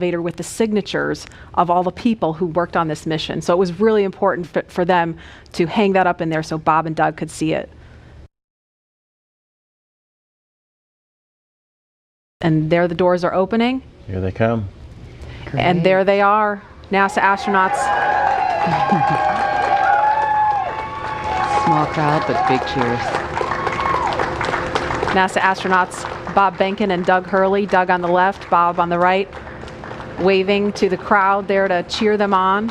with the signatures of all the people who worked on this mission. So it was really important for them to hang that up in there so Bob and Doug could see it. And there the doors are opening. Here they come. Great. And there they are, NASA astronauts. Small crowd, but big cheers. NASA astronauts Bob Behnken and Doug Hurley, Doug on the left, Bob on the right, waving to the crowd there to cheer them on.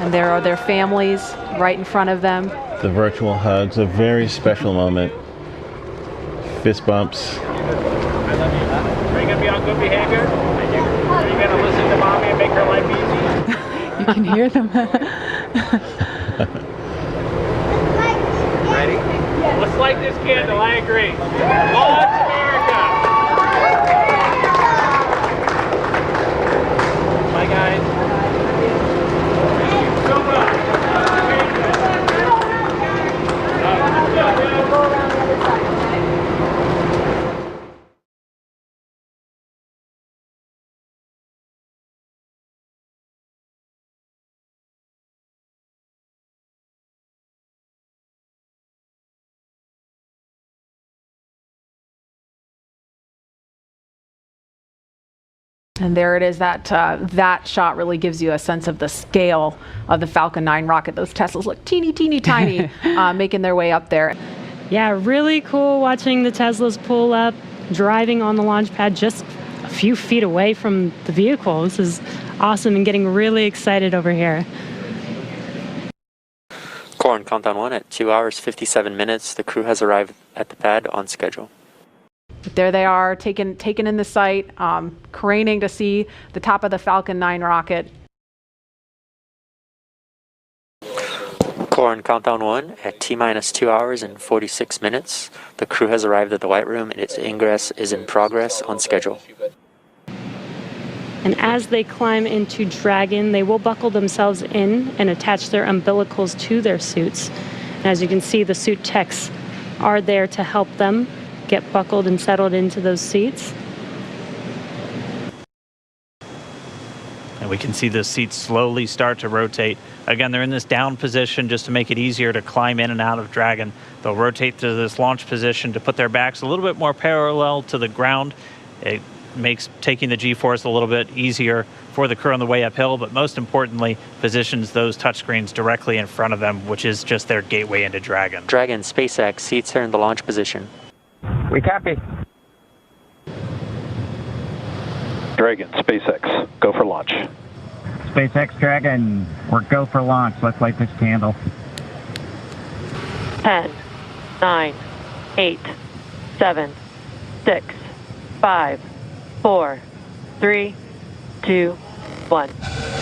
And there are their families right in front of them. The virtual hugs, a very special moment. Fist bumps. Are you going to be on good behavior? Are you going to listen to mommy and make her life easy? You can hear them. Ready? Let's light this candle, I agree. Launch America! Bye guys. And there it is. That shot really gives you a sense of the scale of the Falcon 9 rocket. Those Teslas look teeny, teeny, tiny, making their way up there. Yeah, really cool watching the Teslas pull up, driving on the launch pad just a few feet away from the vehicle. This is awesome and getting really excited over here. Core on countdown 1 at 2 hours 57 minutes. The crew has arrived at the pad on schedule. But there they are, taken in the sight, craning to see the top of the Falcon 9 rocket. Core on countdown 1 at T-minus 2 hours and 46 minutes. The crew has arrived at the White Room and its ingress is in progress on schedule. And as they climb into Dragon, they will buckle themselves in and attach their umbilicals to their suits. And as you can see, the suit techs are there to help them get buckled and settled into those seats. And we can see the seats slowly start to rotate. Again, they're in this down position just to make it easier to climb in and out of Dragon. They'll rotate to this launch position to put their backs a little bit more parallel to the ground. It makes taking the G-force a little bit easier for the crew on the way uphill, but most importantly, positions those touchscreens directly in front of them, which is just their gateway into Dragon. Dragon, SpaceX, seats are in the launch position. We copy. Dragon, SpaceX, go for launch. SpaceX Dragon, we're go for launch. Let's light this candle. 10, 9, 8, 7, 6, 5, 4, 3, 2, 1,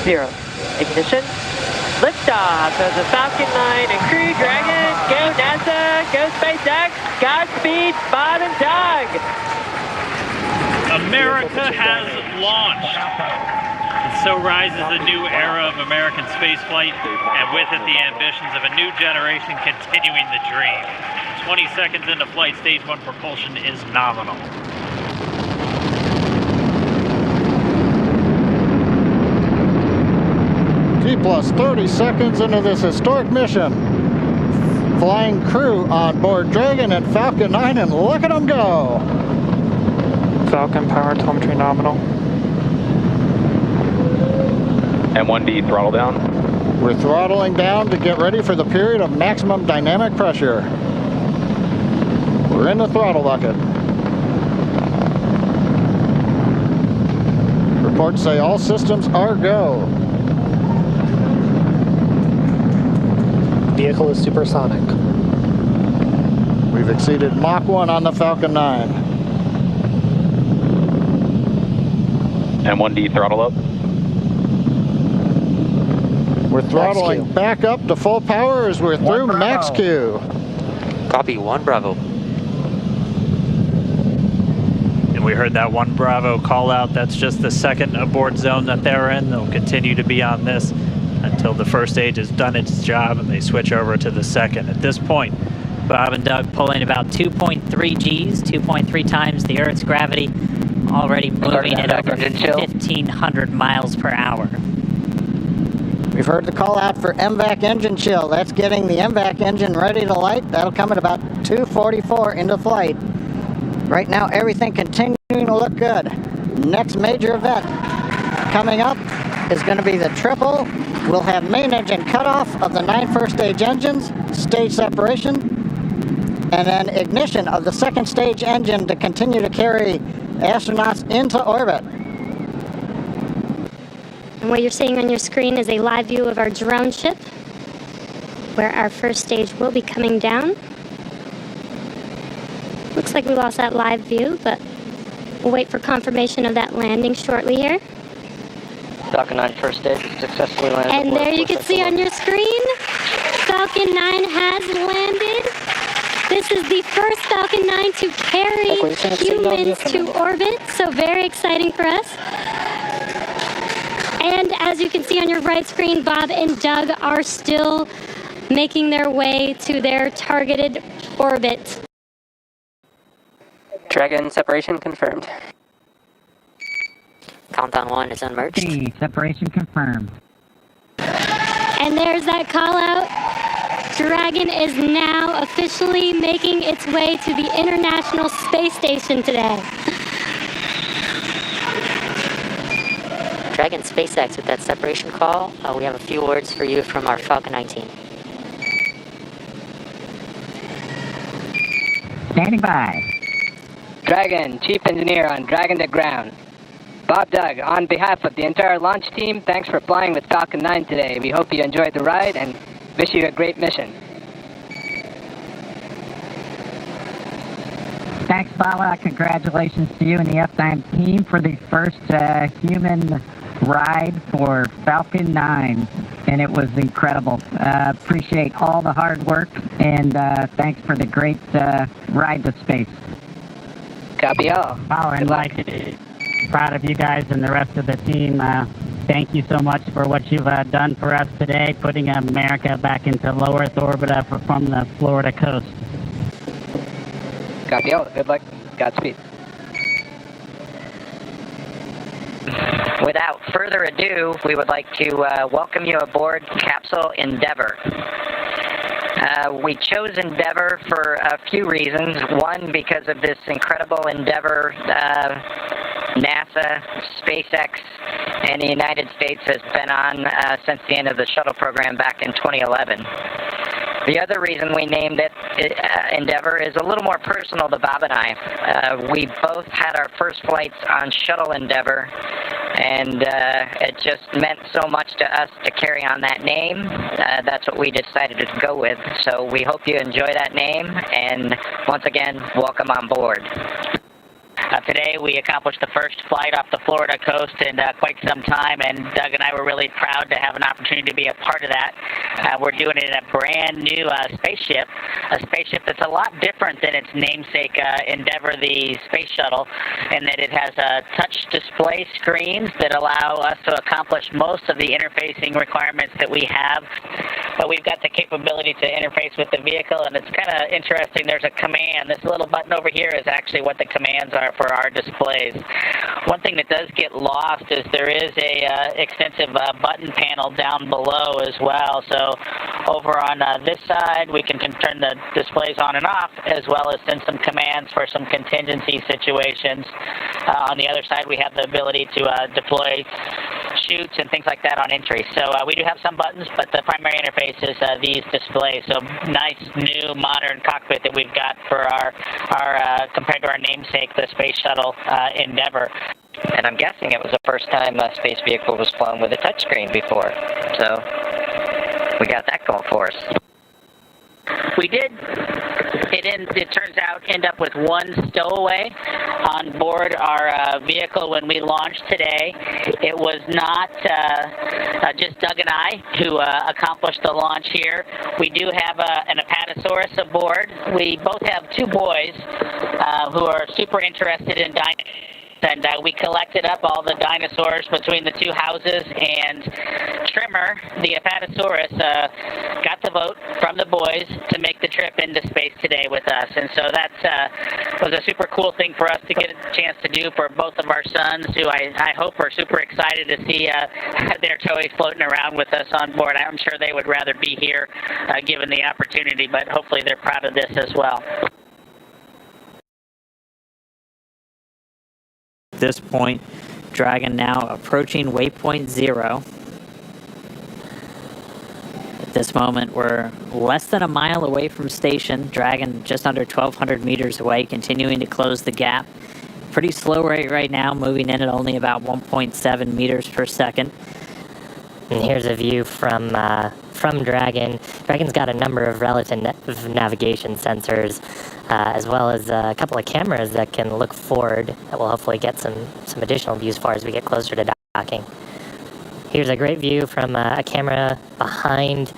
0. Ignition. Liftoff of the Falcon 9 and Crew Dragon. Go NASA, go SpaceX, Godspeed, Bob and Doug. America has launched. And so rises a new era of American spaceflight, and with it the ambitions of a new generation continuing the dream. 20 seconds into flight, stage 1 propulsion is nominal. T plus 30 seconds into this historic mission. Flying crew on board Dragon and Falcon 9, and look at them go! Falcon power telemetry nominal. M1D throttle down. We're throttling down to get ready for the period of maximum dynamic pressure. We're in the throttle bucket. Reports say all systems are go. Vehicle is supersonic. We've exceeded Mach 1 on the Falcon 9. M1D throttle up. We're throttling back up to full power as we're through max Q. Copy, 1 Bravo. And we heard that 1 Bravo call out. That's just the second abort zone that they're in. They'll continue to be on this until the first stage has done its job and they switch over to the second. At this point, Bob and Doug pulling about 2.3 Gs, 2.3 times the Earth's gravity, already moving at over 1,500 miles per hour. We've heard the call out for MVAC engine chill. That's getting the MVAC engine ready to light. That'll come at about 2:44 into flight. Right now, everything continuing to look good. Next major event coming up is going to be the triple. We'll have main engine cutoff of the 9 first stage engines, stage separation, and then ignition of the second stage engine to continue to carry astronauts into orbit. And what you're seeing on your screen is a live view of our drone ship, where our first stage will be coming down. Looks like we lost that live view, but we'll wait for confirmation of that landing shortly here. Falcon 9 first stage successfully landed. And there you can see on your screen, Falcon 9 has landed. This is the first Falcon 9 to carry humans to orbit, so very exciting for us. And as you can see on your right screen, Bob and Doug are still making their way to their targeted orbit. Dragon separation confirmed. Countdown 1 is unmerged. Separation confirmed. And there's that call out. Dragon is now officially making its way to the International Space Station today. Dragon SpaceX with that separation call. We have a few words for you from our Falcon 9 team. Standing by. Dragon, Chief Engineer on Dragon to Ground. Bob Doug, on behalf of the entire launch team, thanks for flying with Falcon 9 today. We hope you enjoyed the ride and wish you a great mission. Thanks, Bala. Congratulations to you and the F9 team for the first human ride for Falcon 9. And it was incredible. Appreciate all the hard work, and thanks for the great ride to space. Copy all. Power and light. Proud of you guys and the rest of the team. Thank you so much for what you've done for us today, putting America back into low Earth orbit from the Florida coast. Copy all. Good luck. Godspeed. Without further ado, we would like to welcome you aboard Capsule Endeavour. We chose Endeavour for a few reasons. One, because of this incredible endeavor NASA, SpaceX, and the United States has been on since the end of the shuttle program back in 2011. The other reason we named it Endeavour is a little more personal to Bob and I. We both had our first flights on Shuttle Endeavour, and it just meant so much to us to carry on that name. That's what we decided to go with. So we hope you enjoy that name, and once again, welcome on board. Today we accomplished the first flight off the Florida coast in quite some time, and Doug and I were really proud to have an opportunity to be a part of that. We're doing it in a brand new spaceship, a spaceship that's a lot different than its namesake Endeavour, the space shuttle, in that it has touch display screens that allow us to accomplish most of the interfacing requirements that we have. But we've got the capability to interface with the vehicle, and it's kind of interesting. There's a command. This little button over here is actually what the commands are for our displays. One thing that does get lost is there is a extensive button panel down below as well. So over on this side, we can turn the displays on and off, as well as send some commands for some contingency situations. On the other side, we have the ability to deploy chutes and things like that on entry. So we do have some buttons, but the primary interface is these displays. So nice, new, modern cockpit that we've got for our compared to our namesake, the Space Shuttle Endeavour. And I'm guessing it was the first time a space vehicle was flown with a touchscreen before. So we got that going for us. We did, it turns out, end up with one stowaway on board our vehicle when we launched today. It was not just Doug and I who accomplished the launch here. We do have an Apatosaurus aboard. We both have two boys who are super interested in dinosaurs. And we collected up all the dinosaurs between the two houses, and Trimmer, the Apatosaurus, got the vote from the boys to make the trip into space today with us. And so that was a super cool thing for us to get a chance to do for both of our sons, who I hope are super excited to see their toys floating around with us on board. I'm sure they would rather be here given the opportunity, but hopefully they're proud of this as well. At this point, Dragon now approaching waypoint 0. At this moment, we're less than a mile away from station. Dragon just under 1,200 meters away, continuing to close the gap. Pretty slow rate right now, moving in at only about 1.7 meters per second. And here's a view from Dragon. Dragon's got a number of relative navigation sensors, as well as a couple of cameras that can look forward. That will hopefully get some additional views as far as we get closer to docking. Here's a great view from a camera behind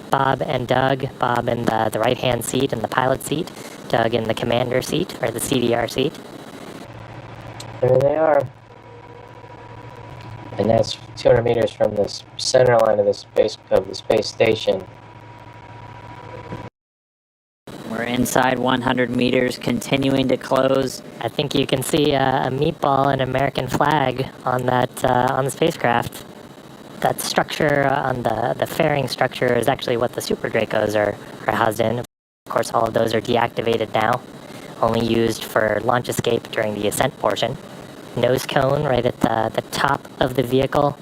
Bob and Doug. Bob in the right-hand seat in the pilot seat. Doug in the commander seat, or the CDR seat. There they are. And that's 200 meters from the center line of the space station. We're inside 100 meters, continuing to close. I think you can see a meatball and American flag on that on the spacecraft. That structure on the fairing structure is actually what the Super Dracos are housed in. Of course, all of those are deactivated now, only used for launch escape during the ascent portion. Nose cone right at the top of the vehicle,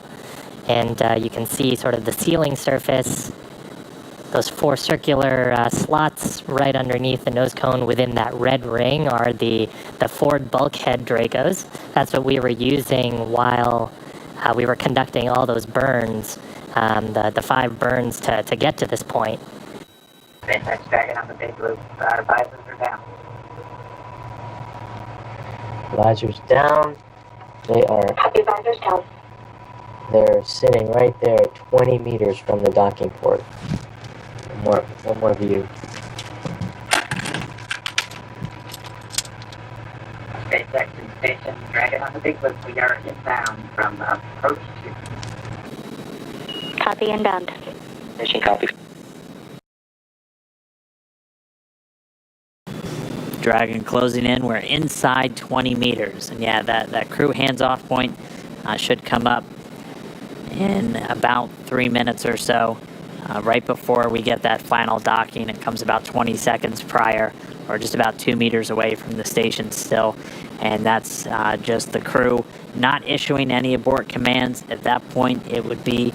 and you can see sort of the ceiling surface. Those 4 circular slots right underneath the nose cone within that red ring are the Ford bulkhead Dracos. That's what we were using while we were conducting all those burns, the 5 burns to get to this point. SpaceX Dragon on the big loop. Our visors are down. Visors down. They are. Copy, visors down. They're sitting right there, 20 meters from the docking port. One more view. SpaceX and Station Dragon on the big loop. We are inbound from approach 2. Copy, inbound. Mission copy. Dragon closing in. We're inside 20 meters. And yeah, that crew hands-off point should come up in about 3 minutes or so. Right before we get that final docking, it comes about 20 seconds prior. We're just about 2 meters away from the station still. And that's just the crew not issuing any abort commands. At that point, it would be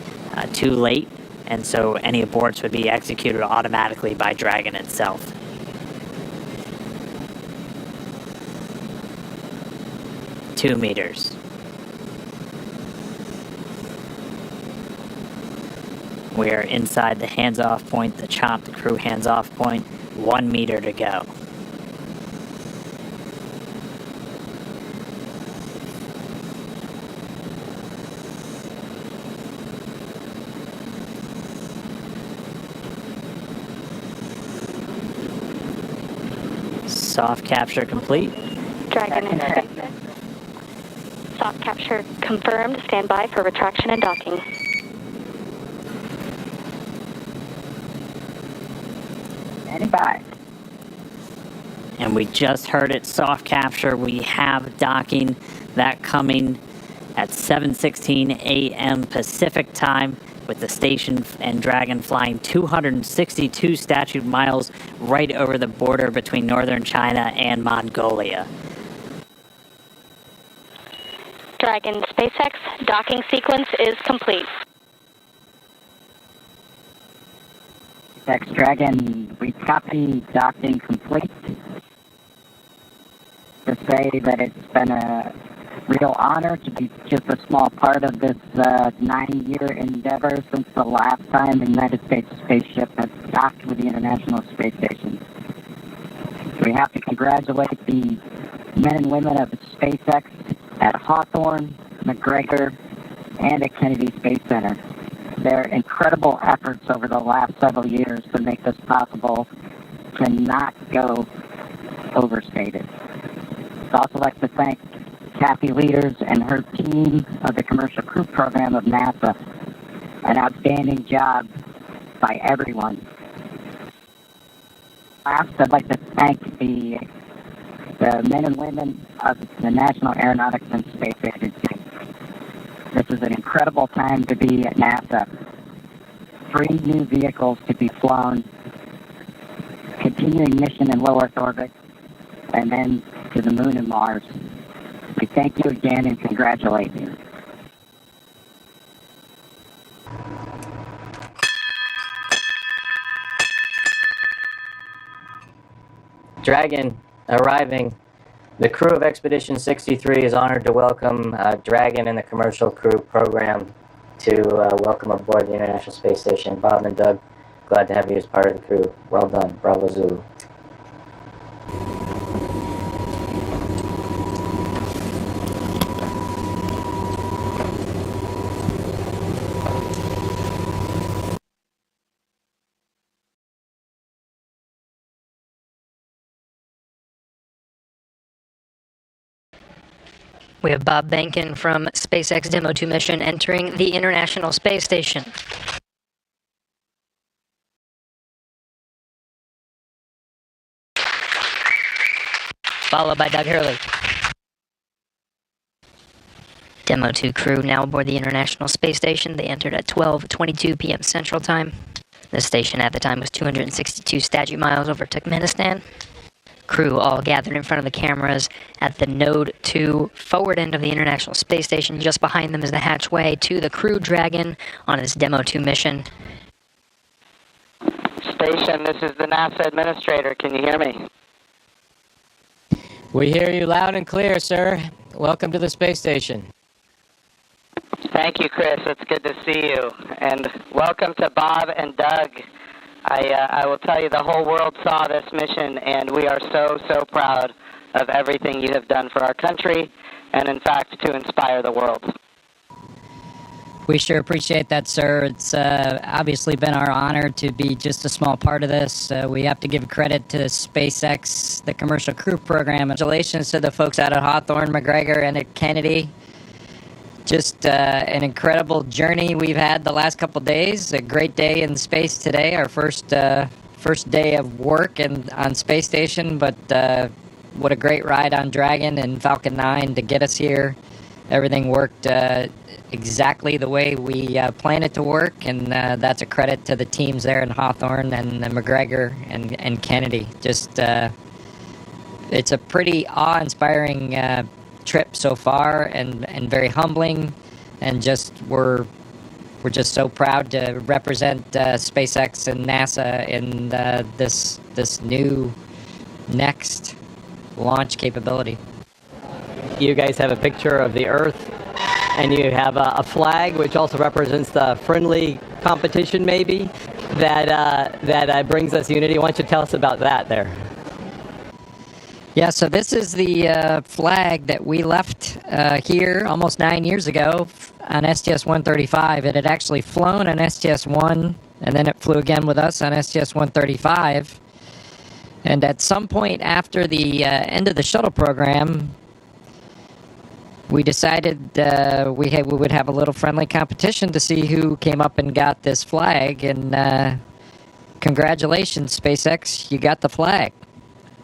too late. And so any aborts would be executed automatically by Dragon itself. Two meters. We are inside the hands-off point, the chop, the crew hands-off point. 1 meter to go. Soft capture complete. Dragon in space. Soft capture confirmed. Stand by for retraction and docking. Standing by. And we just heard it, soft capture. We have docking, that coming at 7:16 a.m. Pacific time, with the station and Dragon flying 262 statute miles right over the border between northern China and Mongolia. Dragon SpaceX docking sequence is complete. SpaceX Dragon, we copy docking complete. To say that it's been a real honor to be just a small part of this 90-year endeavor since the last time the United States spaceship has docked with the International Space Station. We have to congratulate the men and women of SpaceX at Hawthorne, McGregor, and at Kennedy Space Center. Their incredible efforts over the last several years to make this possible cannot go overstated. I'd also like to thank Kathy Leaders and her team of the Commercial Crew Program of NASA. An outstanding job by everyone. Last, I'd like to thank the men and women of the National Aeronautics and Space Agency. This is an incredible time to be at NASA. 3 new vehicles to be flown, continuing mission in low Earth orbit, and then to the moon and Mars. We thank you again and congratulate you. Dragon arriving. The crew of Expedition 63 is honored to welcome Dragon and the Commercial Crew Program to welcome aboard the International Space Station. Bob and Doug, glad to have you as part of the crew. Well done. Bravo Zulu. We have Bob Behnken from SpaceX Demo 2 mission entering the International Space Station. Followed by Doug Hurley. Demo 2 crew now aboard the International Space Station. They entered at 12:22 p.m. Central Time. The station at the time was 262 statute miles over Turkmenistan. Crew all gathered in front of the cameras at the Node 2 forward end of the International Space Station. Just behind them is the hatchway to the Crew Dragon on its Demo 2 mission. Station, this is the NASA administrator. Can you hear me? We hear you loud and clear, sir. Welcome to the space station. Thank you, Chris. It's good to see you. And welcome to Bob and Doug. I will tell you, the whole world saw this mission, and we are so, so proud of everything you have done for our country, and in fact, to inspire the world. We sure appreciate that, sir. It's obviously been our honor to be just a small part of this. We have to give credit to SpaceX, the Commercial Crew Program. Congratulations to the folks out at Hawthorne, McGregor, and at Kennedy. Just an incredible journey we've had the last couple days. A great day in space today, our first day of work on Space Station, but what a great ride on Dragon and Falcon 9 to get us here. Everything worked exactly the way we planned it to work, and that's a credit to the teams there in Hawthorne and McGregor and Kennedy. Just it's a pretty awe-inspiring trip so far, and very humbling, and just we're just so proud to represent SpaceX and NASA in this new next launch capability. You guys have a picture of the Earth, and you have a flag which also represents the friendly competition, maybe that brings us unity. Why don't you tell us about that there? Yeah, so this is the flag that we left here almost 9 years ago on STS-135. It had actually flown on STS-1, and then it flew again with us on STS-135. And at some point after the end of the shuttle program, we decided we would have a little friendly competition to see who came up and got this flag. And congratulations, SpaceX, you got the flag.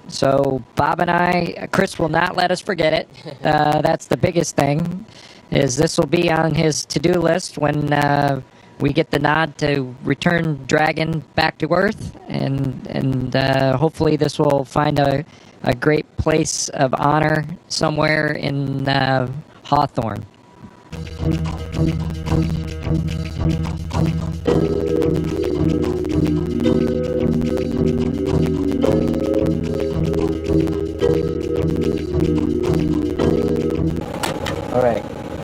So Bob and I, Chris will not let us forget it. That's the biggest thing, is this will be on his to-do list when we get the nod to return Dragon back to Earth, and hopefully this will find a great place of honor somewhere in Hawthorne. All right,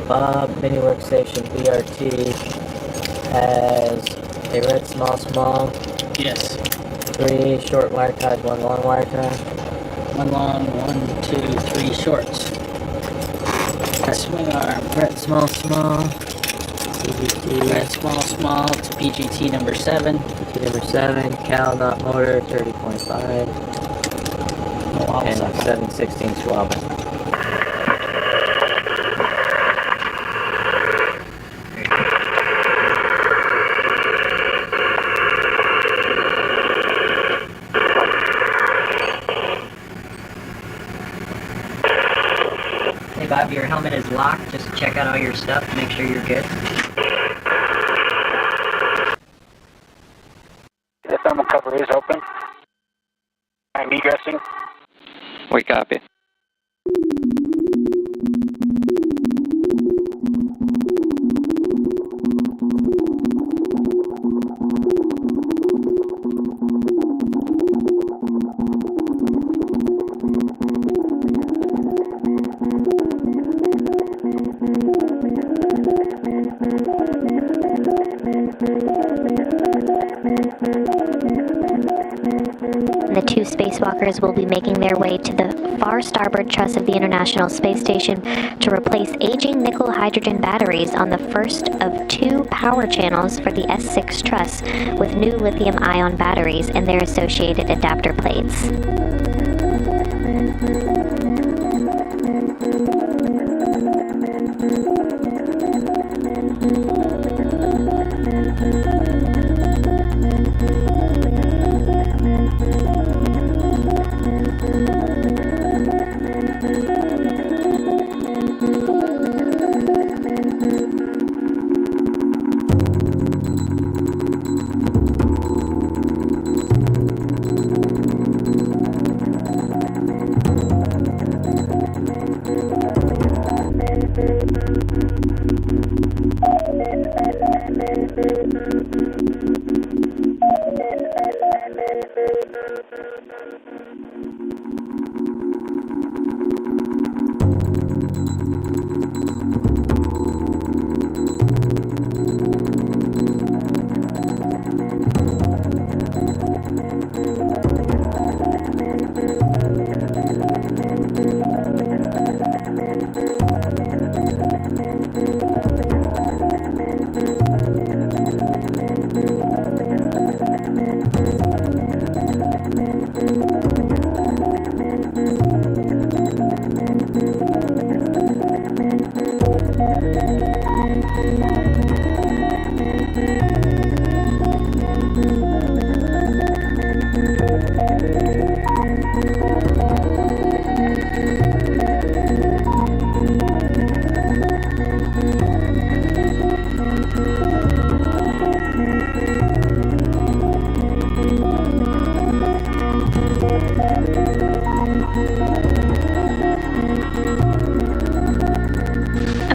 Bob, mini workstation BRT has a red small. Yes. 3 short wire ties, 1 long wire tie. 1 long, 1, 2, 3 shorts. Swing arm. Red small. CVT. Red small to PGT number 7. PGT number 7, Cal dot motor 30.5. No and 7/16 swab. Bob, your helmet is locked. Just check out all your stuff to make sure you're good. The thermal cover is open. I'm egressing. We copy. The two spacewalkers will be making their way to the far starboard truss of the International Space Station to replace aging nickel-hydrogen batteries on the first of two power channels for the S6 truss with new lithium-ion batteries and their associated adapter plates.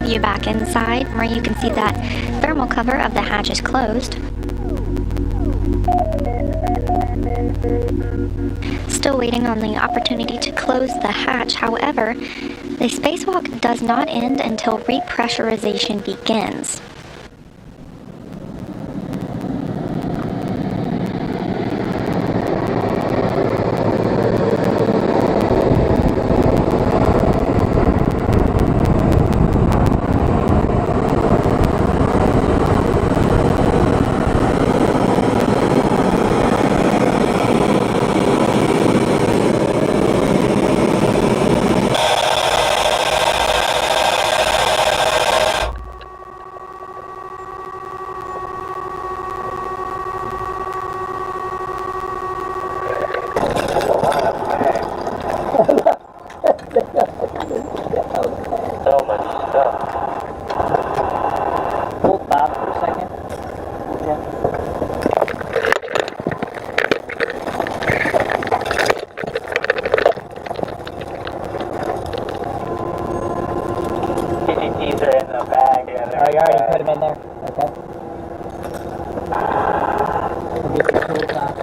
You back inside where you can see that thermal cover of the hatch is closed. Still waiting on the opportunity to close the hatch. However, the spacewalk does not end until repressurization begins. So much stuff. Hold Bob for a second. PGTs are in the bag. Yeah, Oh, you already put them in there? Okay. We'll get the tools out.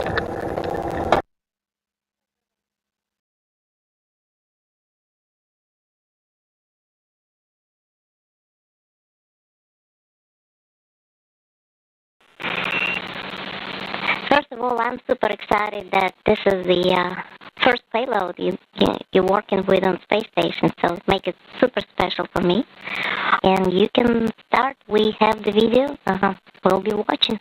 First of all, I'm super excited that this is the first payload you're working with on space station, so it makes it super special for me. And you can start. We have the video. We'll be watching.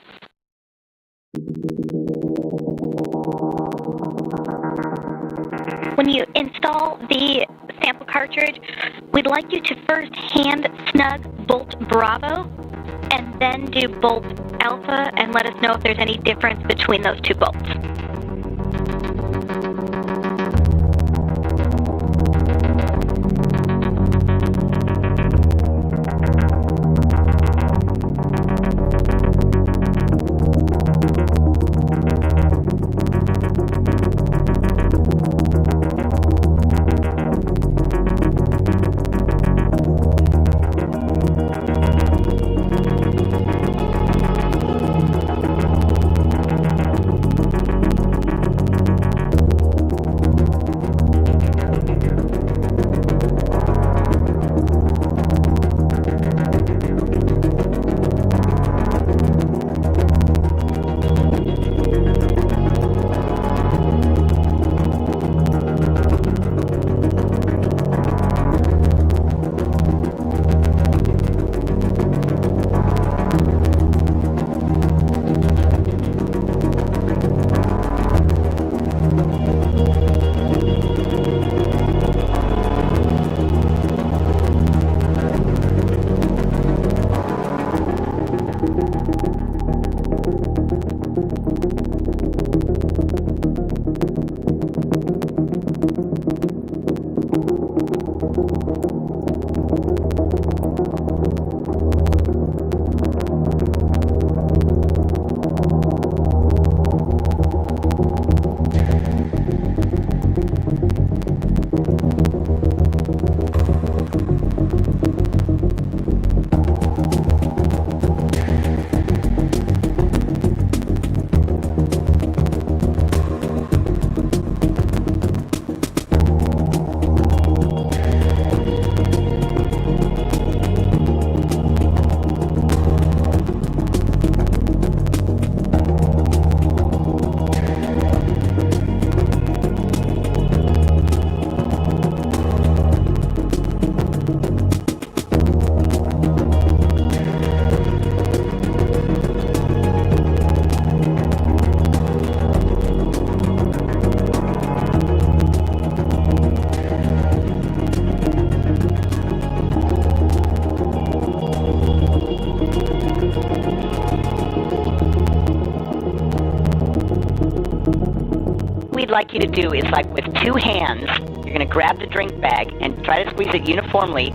When you install the sample cartridge, we'd like you to first hand snug bolt Bravo and then do bolt Alpha and let us know if there's any difference between those two bolts. like you to do is, like with two hands, you're going to grab the drink bag and try to squeeze it uniformly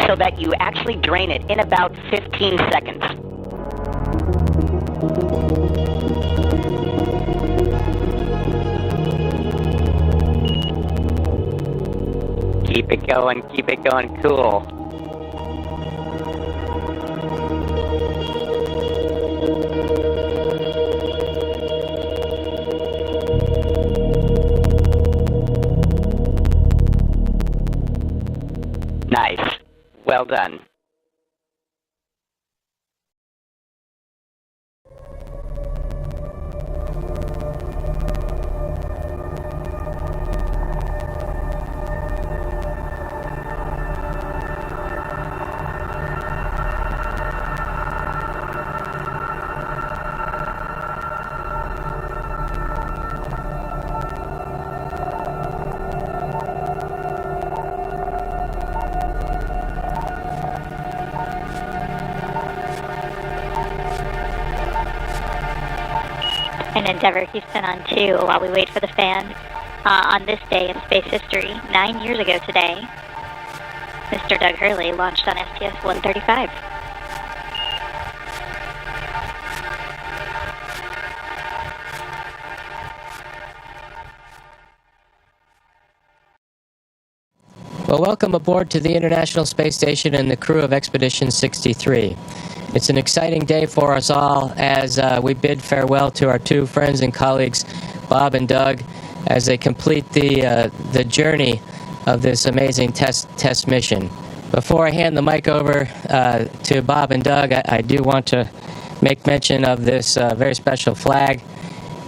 so that you actually drain it in about 15 seconds. Keep it going cool. Nice. Well done. And Endeavour Houston on 2 while we wait for the fan. On this day in space history, 9 years ago today, Mr. Doug Hurley launched on STS-135. Well, welcome aboard to the International Space Station and the crew of Expedition 63. It's an exciting day for us all as we bid farewell to our two friends and colleagues, Bob and Doug, as they complete the journey of this amazing test mission. Before I hand the mic over to Bob and Doug, I do want to make mention of this very special flag.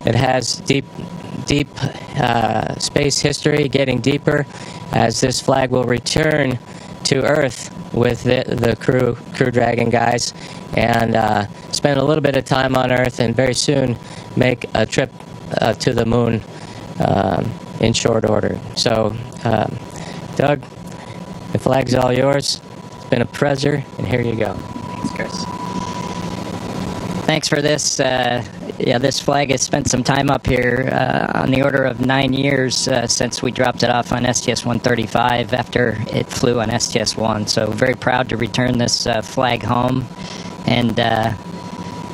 It has deep space history, getting deeper, as this flag will return to Earth with the Crew Dragon guys and spend a little bit of time on Earth and very soon make a trip to the moon in short order. So, Doug, the flag's all yours. It's been a pleasure, and here you go. Thanks, Chris. Thanks for this. This flag has spent some time up here, on the order of 9 years since we dropped it off on STS-135 after it flew on STS-1. So very proud to return this flag home and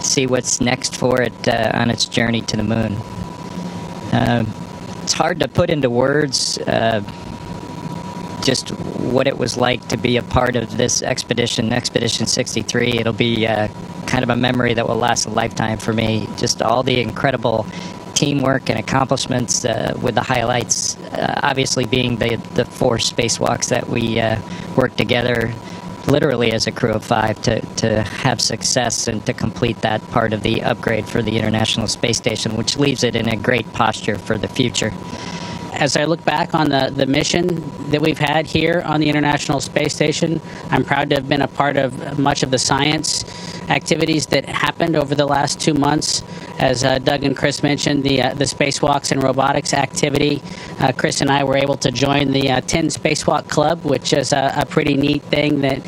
see what's next for it on its journey to the moon. It's hard to put into words just what it was like to be a part of this expedition, Expedition 63. It'll be kind of a memory that will last a lifetime for me. Just all the incredible teamwork and accomplishments, with the highlights obviously being the 4 spacewalks that we worked together literally as a crew of 5 to have success and to complete that part of the upgrade for the International Space Station, which leaves it in a great posture for the future. As I look back on the mission that we've had here on the International Space Station, I'm proud to have been a part of much of the science activities that happened over the last 2 months. As Doug and Chris mentioned, the spacewalks and robotics activity. Chris and I were able to join the 10 Spacewalk Club, which is a pretty neat thing that,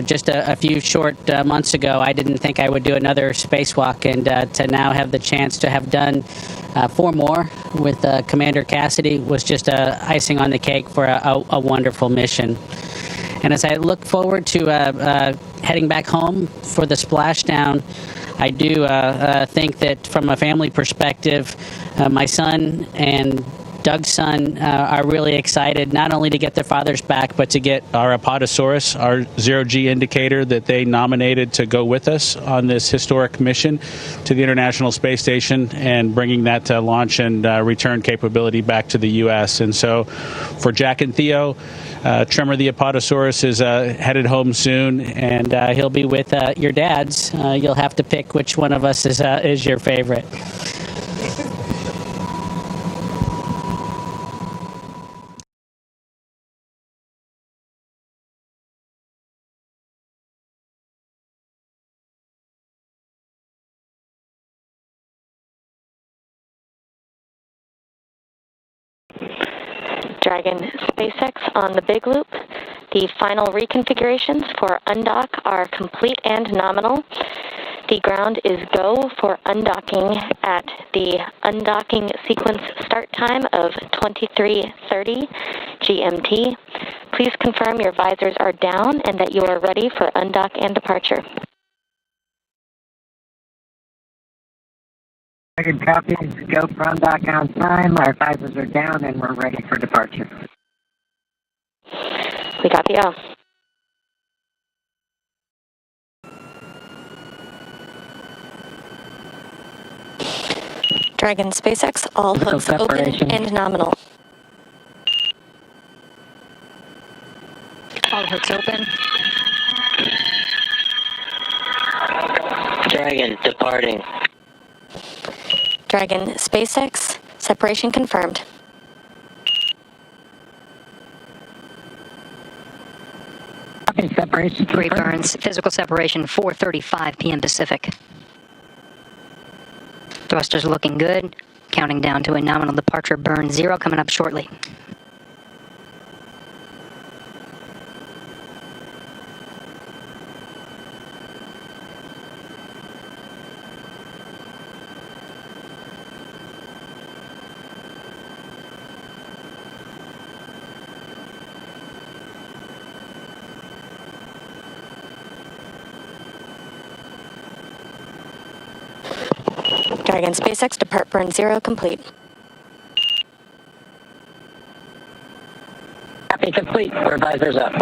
just a few short months ago, I didn't think I would do another spacewalk, and to now have the chance to have done 4 more with Commander Cassidy was just icing on the cake for a wonderful mission. And as I look forward to heading back home for the splashdown, I do think that from a family perspective, my son and Doug's son are really excited not only to get their fathers back, but to get our Apatosaurus, our zero-G indicator that they nominated to go with us on this historic mission to the International Space Station and bringing that to launch and return capability back to the U.S. And so for Jack and Theo, Tremor the Apatosaurus is headed home soon, and he'll be with your dads. You'll have to pick which one of us is your favorite. Dragon SpaceX on the big loop. The final reconfigurations for undock are complete and nominal. The ground is go for undocking at the undocking sequence start time of 23:30 GMT. Please confirm your visors are down and that you are ready for undock and departure. Dragon copies, go for undock on time, our visors are down and we're ready for departure. We copy all. Dragon SpaceX, all hooks open and nominal. All hooks open. Dragon departing. Dragon SpaceX, separation confirmed. Separation. Great burns. Physical separation 4:35 p.m. Pacific. Thrusters looking good. Counting down to a nominal departure burn 0 coming up shortly. Dragon SpaceX, depart burn 0 complete. Copy complete. Our visors up.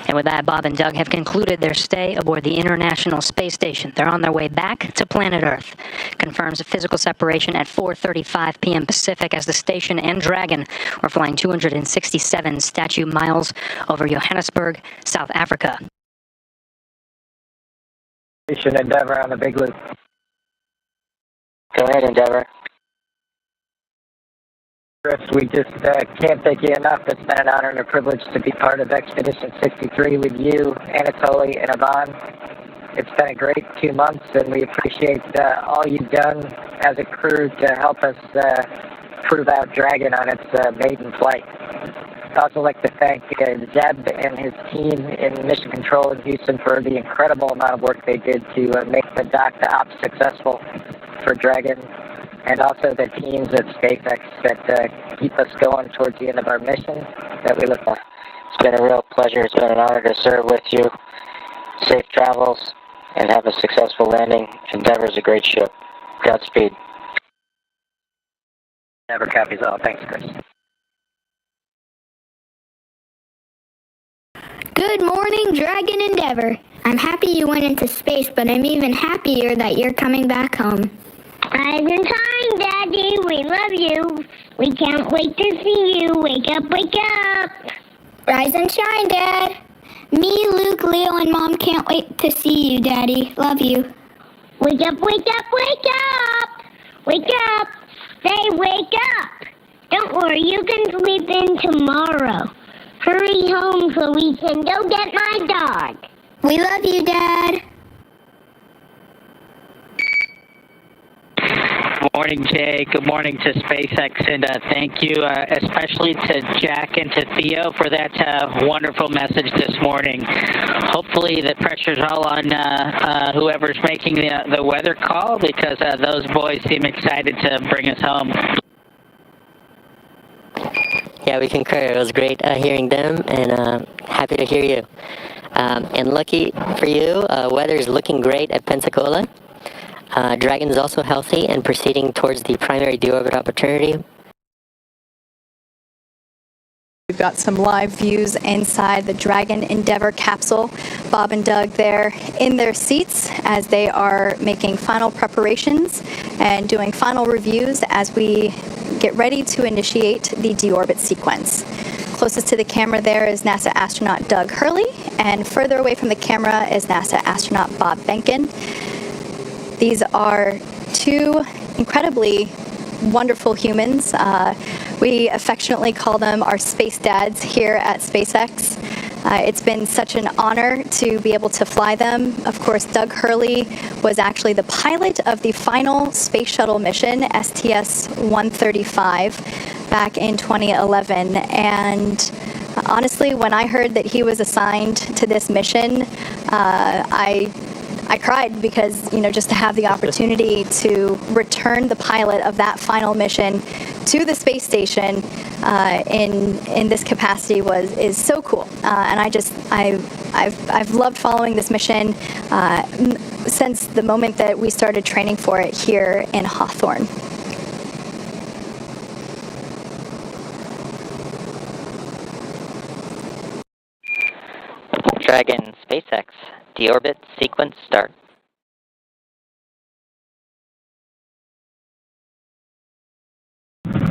And with that, Bob and Doug have concluded their stay aboard the International Space Station. They're on their way back to planet Earth. Confirms a physical separation at 4:35 p.m. Pacific as the station and Dragon were flying 267 statute miles over Johannesburg, South Africa. Station Endeavour on the big loop. Go ahead, Endeavour. Chris, we just can't thank you enough. It's been an honor and a privilege to be part of Expedition 63 with you, Anatoly, and Ivan. It's been a great 2 months, and we appreciate all you've done as a crew to help us prove out Dragon on its maiden flight. I'd also like to thank Zeb and his team in Mission Control in Houston for the incredible amount of work they did to make the dock to ops successful for Dragon, and also the teams at SpaceX that keep us going towards the end of our mission that we look for. It's been a real pleasure. It's been an honor to serve with you. Safe travels and have a successful landing. Endeavour's a great ship. Godspeed. Never copies all. Thanks, Chris. Good morning, Dragon Endeavour. I'm happy you went into space, but I'm even happier that you're coming back home. Rise and shine, Daddy. We love you. We can't wait to see you. Wake up, wake up. Rise and shine, Dad. Me, Luke, Leo, and Mom can't wait to see you, Daddy. Love you. Wake up, wake up, wake up. Wake up. Say, wake up. Don't worry, you can sleep in tomorrow. Hurry home so we can go get my dog. We love you, Dad. Good morning, Jay. Good morning to SpaceX, and thank you especially to Jack and to Theo for that wonderful message this morning. Hopefully the pressure's all on whoever's making the weather call, because those boys seem excited to bring us home. Yeah, we concur. It was great hearing them, and happy to hear you. And lucky for you, weather is looking great at Pensacola. Dragon is also healthy and proceeding towards the primary deorbit opportunity. We've got some live views inside the Dragon Endeavour capsule. Bob and Doug there in their seats as they are making final preparations and doing final reviews as we get ready to initiate the deorbit sequence. Closest to the camera there is NASA astronaut Doug Hurley, and further away from the camera is NASA astronaut Bob Behnken. These are two incredibly wonderful humans. We affectionately call them our space dads here at SpaceX. It's been such an honor to be able to fly them. Of course, Doug Hurley was actually the pilot of the final space shuttle mission, STS-135, back in 2011. And Honestly, when I heard that he was assigned to this mission, I cried because, just to have the opportunity to return the pilot of that final mission to the space station in this capacity is so cool. And I've loved following this mission since the moment that we started training for it here in Hawthorne. Dragon SpaceX, deorbit sequence start.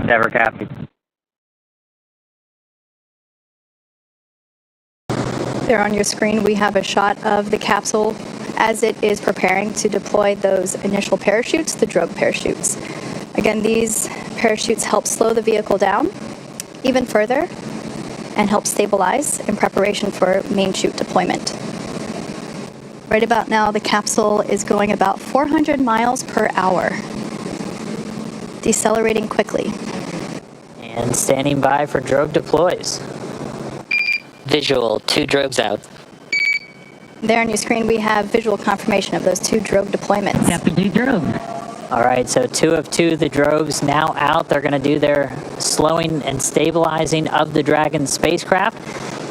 Never copied. There on your screen, we have a shot of the capsule as it is preparing to deploy those initial parachutes, the drogue parachutes. Again, these parachutes help slow the vehicle down even further and help stabilize in preparation for main chute deployment. Right about now, the capsule is going about 400 miles per hour, decelerating quickly. And standing by for drogue deploys. Visual, 2 drogues out. There on your screen, we have visual confirmation of those 2 drogue deployments. Deputy drogue. All right, so 2 of 2, the drogues now out. They're going to do their slowing and stabilizing of the Dragon spacecraft.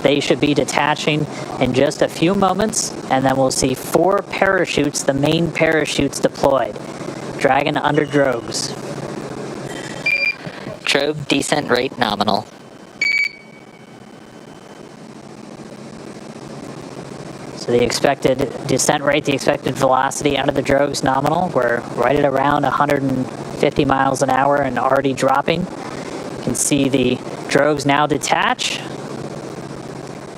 They should be detaching in just a few moments, and then we'll see 4 parachutes, the main parachutes deployed. Dragon under drogues. Drogue descent rate nominal. So the expected descent rate, the expected velocity out of the drogues nominal. We're right at around 150 miles an hour and already dropping. You can see the drogues now detach.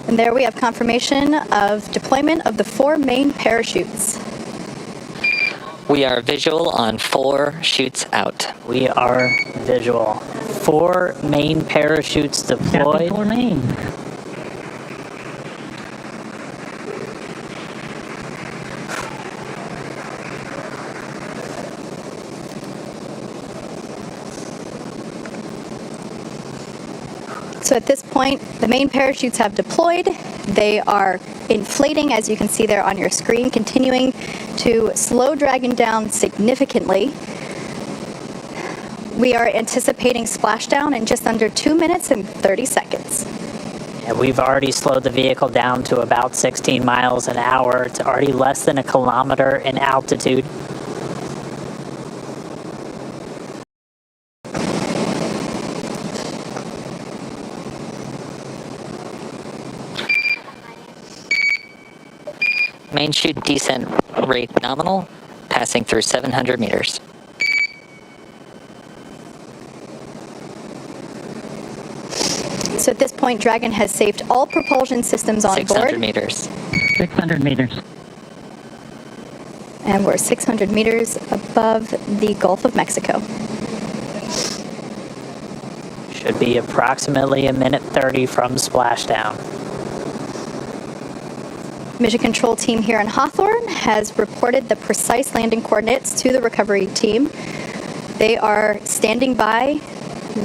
And there we have confirmation of deployment of the 4 main parachutes. We are visual on 4 chutes out. We are visual. 4 main parachutes deployed. 4 main. So at this point, the main parachutes have deployed. They are inflating, as you can see there on your screen, continuing to slow Dragon down significantly. We are anticipating splashdown in just under 2 minutes and 30 seconds. And we've already slowed the vehicle down to about 16 miles an hour. It's already less than 1 kilometer in altitude. Main chute descent rate nominal, passing through 700 meters. So at this point, Dragon has saved all propulsion systems on 600 board. meters. 600 meters. And we're 600 meters above the Gulf of Mexico. Should be approximately 1:30 from splashdown. Mission control team here in Hawthorne has reported the precise landing coordinates to the recovery team. They are standing by,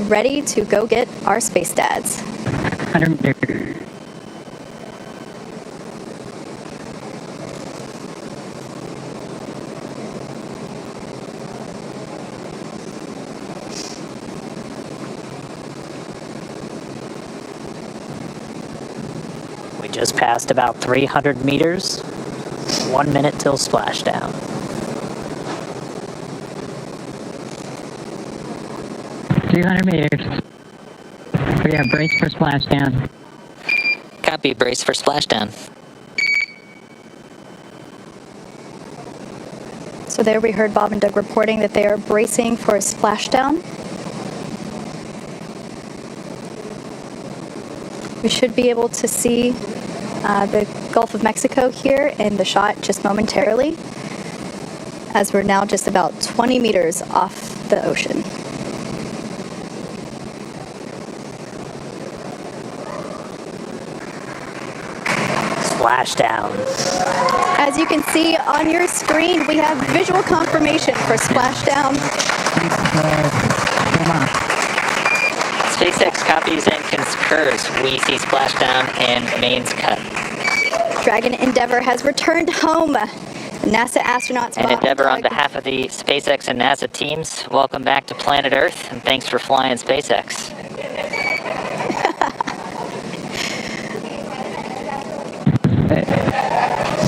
ready to go get our space dads. 100 meters. We just passed about 300 meters. 1 minute till splashdown. 200 meters. We have brace for splashdown. Copy, brace for splashdown. So there we heard Bob and Doug reporting that they are bracing for a splashdown. We should be able to see the Gulf of Mexico here in the shot just momentarily, as we're now just about 20 meters off the ocean. Splashdown. As you can see on your screen, we have visual confirmation for splashdown. SpaceX copies and concurs. We see splashdown and mains cut. Dragon Endeavour has returned home. NASA astronauts And Bob Endeavour, on Doug. behalf of the SpaceX and NASA teams, welcome back to planet Earth, and thanks for flying SpaceX.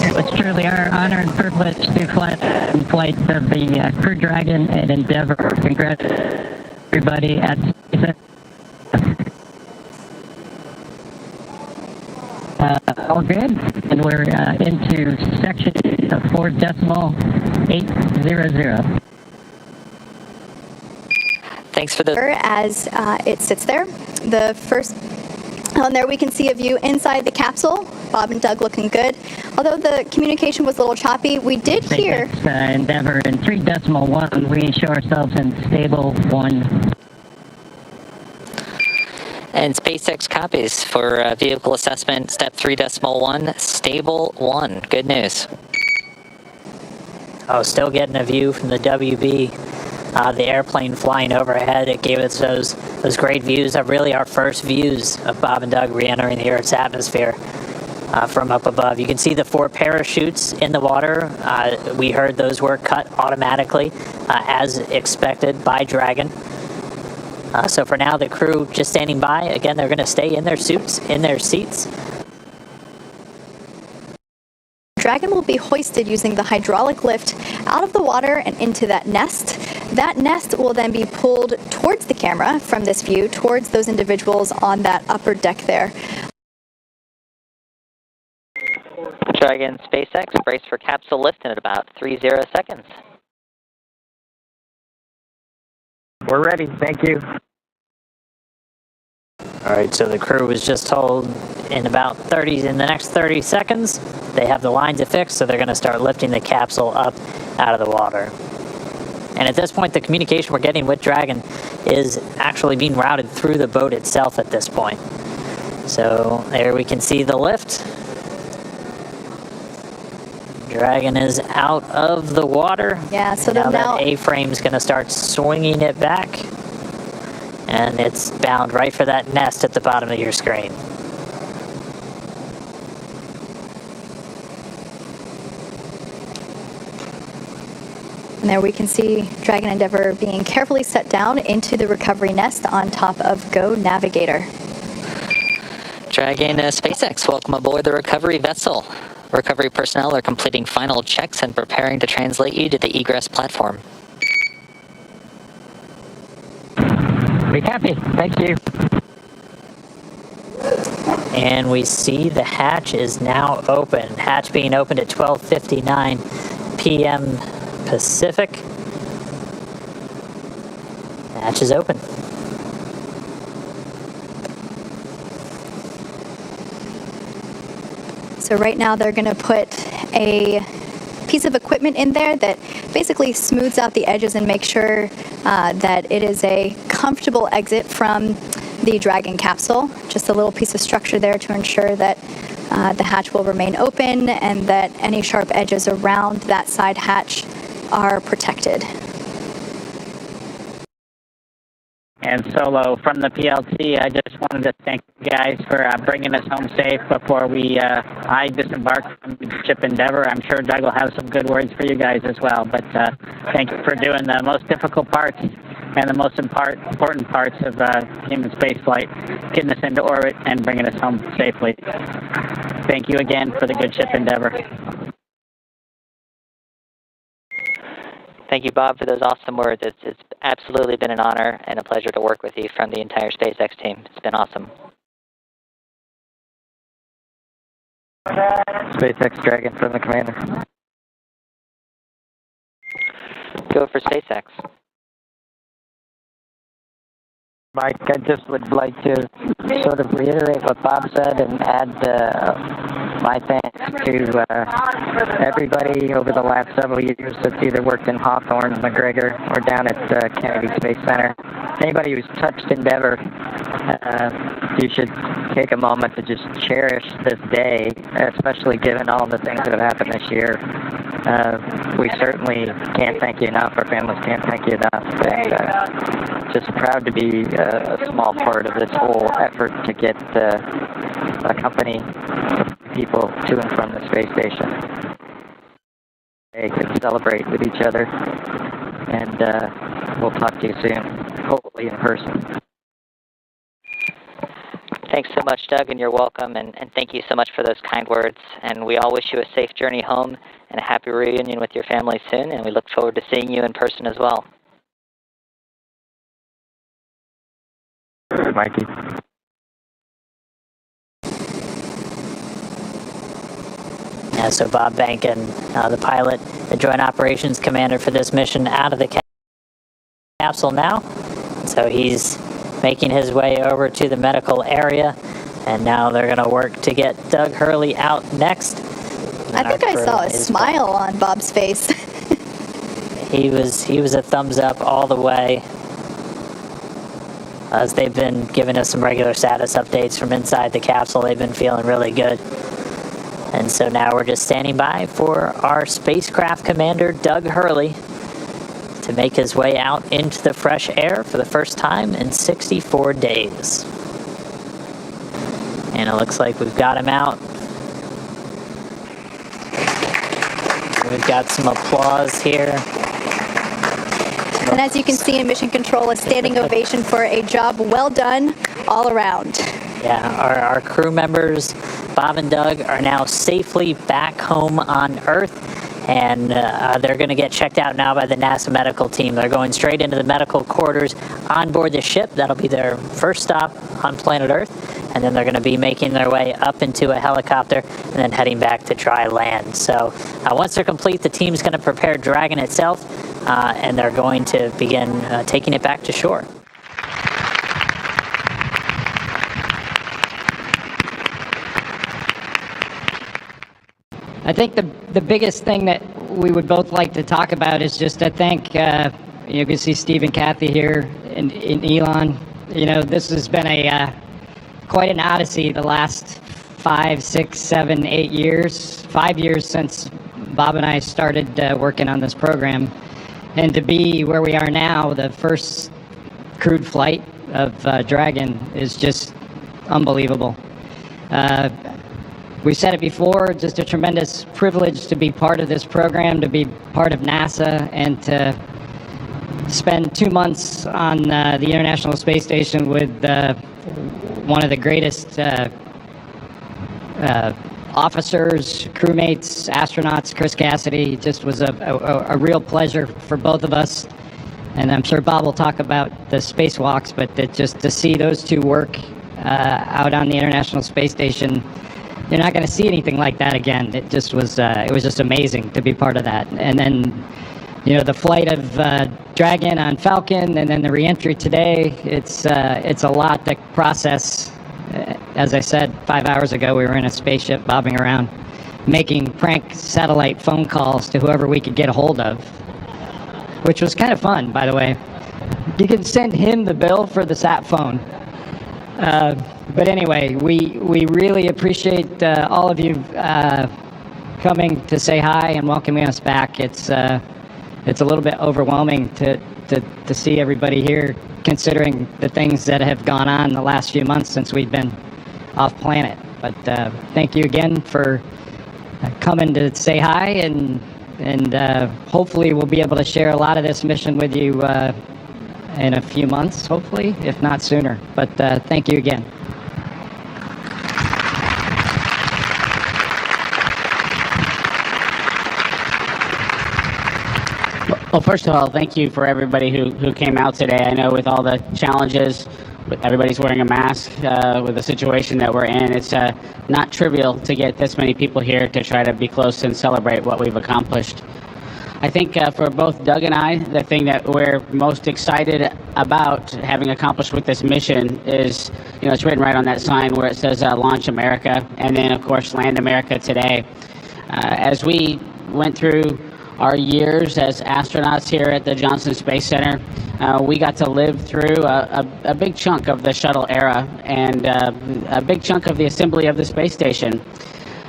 It was truly our honor and privilege to fly in flights of the Crew Dragon and Endeavour. Congrats, everybody at SpaceX. All good, and we're into section of 4.800. Thanks for the... As it sits there, the first on there we can see a view inside the capsule. Bob and Doug looking good. Although the communication was a little choppy, we did hear... Endeavour in 3.1, we show ourselves in stable 1. And SpaceX copies for vehicle assessment, step 3.1, stable 1. Good news. Oh, still getting a view from the WB. The airplane flying overhead, it gave us those great views, really our first views of Bob and Doug re-entering the Earth's atmosphere from up above. You can see the 4 parachutes in the water. We heard those were cut automatically, as expected by Dragon. So for now, the crew just standing by. Again, they're going to stay in their suits, in their seats. Dragon will be hoisted using the hydraulic lift out of the water and into that nest. That nest will then be pulled towards the camera from this view, towards those individuals on that upper deck there. Dragon SpaceX, brace for capsule lift in about 30 seconds. We're ready, thank you. All right, so the crew was just told in the next 30 seconds, they have the lines affixed, so they're going to start lifting the capsule up out of the water. And at this point, the communication we're getting with Dragon is actually being routed through the boat itself at this point. So there we can see the lift. Dragon is out of the water. Yeah, so now then that A-frame's going to start swinging it back. And it's bound right for that nest at the bottom of your screen. And there we can see Dragon Endeavour being carefully set down into the recovery nest on top of Go Navigator. Dragon SpaceX, welcome aboard the recovery vessel. Recovery personnel are completing final checks and preparing to translate you to the egress platform. Be happy, thank you. And we see the hatch is now open. Hatch being opened at 12:59 p.m. Pacific. Hatch is open. So right now they're going to put a piece of equipment in there that basically smooths out the edges and makes sure that it is a comfortable exit from the Dragon capsule. Just a little piece of structure there to ensure that the hatch will remain open and that any sharp edges around that side hatch are protected. And Solo from the PLC, I just wanted to thank you guys for bringing us home safe before I disembarked from the ship Endeavour. I'm sure Doug will have some good words for you guys as well. But thank you for doing the most difficult parts and the most important parts of human spaceflight, getting us into orbit and bringing us home safely. Thank you again for the good ship Endeavour. Thank you, Bob, for those awesome words. It's absolutely been an honor and a pleasure to work with you from the entire SpaceX team. It's been awesome. SpaceX Dragon from the commander. Go for SpaceX. Mike, I just would like to sort of reiterate what Bob said and add my thanks to everybody over the last several years that's either worked in Hawthorne, McGregor, or down at Kennedy Space Center. Anybody who's touched Endeavour, you should take a moment to just cherish this day, especially given all the things that have happened this year. We certainly can't thank you enough. Our families can't thank you enough. And just proud to be a small part of this whole effort to get a company of people to and from the space station. They can celebrate with each other, and we'll talk to you soon, hopefully in person. Thanks so much, Doug, and you're welcome, and thank you so much for those kind words. And we all wish you a safe journey home and a happy reunion with your family soon, and we look forward to seeing you in person as well. Mikey. Yeah, so Bob Bankin, the pilot, the Joint Operations Commander for this mission, out of the capsule now. So he's making his way over to the medical area, and now they're going to work to get Doug Hurley out next. I think I saw a smile on Bob's face. He was a thumbs up all the way, as they've been giving us some regular status updates from inside the capsule. They've been feeling really good. And so now we're just standing by for our spacecraft commander, Doug Hurley, to make his way out into the fresh air for the first time in 64 days. And it looks like we've got him out. We've got some applause here. And as you can see in Mission Control, a standing ovation for a job well done all around. Yeah, our crew members, Bob and Doug, are now safely back home on Earth. And they're going to get checked out now by the NASA medical team. They're going straight into the medical quarters on board the ship. That'll be their first stop on planet Earth. And then they're going to be making their way up into a helicopter and then heading back to dry land. So once they're complete, the team's going to prepare Dragon itself, and they're going to begin taking it back to shore. I think the biggest thing that we would both like to talk about is just to thank, you can see Steve and Kathy here and Elon. You know, this has been quite an odyssey the last 5, 6, 7, 8 years. 5 years since Bob and I started working on this program. And to be where we are now, the first crewed flight of Dragon, is just unbelievable. We said it before, just a tremendous privilege to be part of this program, to be part of NASA, and to spend 2 months on the International Space Station with one of the greatest officers, crewmates, astronauts, Chris Cassidy. It just was a real pleasure for both of us. And I'm sure Bob will talk about the spacewalks, but just to see those two work out on the International Space Station, you're not going to see anything like that again. It just was just amazing to be part of that. And then, you know, the flight of Dragon on Falcon, and then the reentry today. It's a lot to process. As I said 5 hours ago, we were in a spaceship bobbing around, making prank satellite phone calls to whoever we could get a hold of, which was kind of fun, by the way. You can send him the bill for the sat phone. But anyway, we really appreciate all of you coming to say hi and welcoming us back. It's a little bit overwhelming to see everybody here, considering the things that have gone on the last few months since we've been off planet. But thank you again for coming to say hi, and hopefully we'll be able to share a lot of this mission with you in a few months, hopefully, if not sooner. But thank you again. Well, first of all, thank you for everybody who came out today. I know with all the challenges, everybody's wearing a mask with the situation that we're in, it's not trivial to get this many people here to try to be close and celebrate what we've accomplished. I think for both Doug and I, the thing that we're most excited about having accomplished with this mission is, you know, it's written right on that sign where it says Launch America, and then, of course, Land America today. As we went through our years as astronauts here at the Johnson Space Center, we got to live through a big chunk of the shuttle era and a big chunk of the assembly of the space station.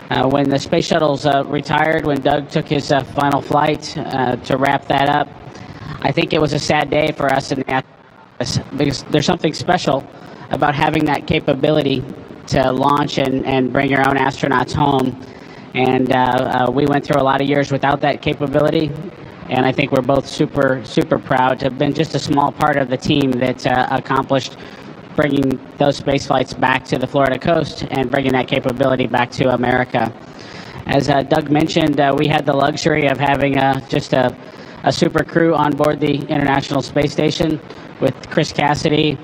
When the space shuttles retired, when Doug took his final flight to wrap that up, I think it was a sad day for us in the because there's something special about having that capability to launch and bring your own astronauts home. And we went through a lot of years without that capability. And I think we're both super proud to have been just a small part of the team that accomplished bringing those space flights back to the Florida coast and bringing that capability back to America. As Doug mentioned, we had the luxury of having just a super crew on board the International Space Station with Chris Cassidy,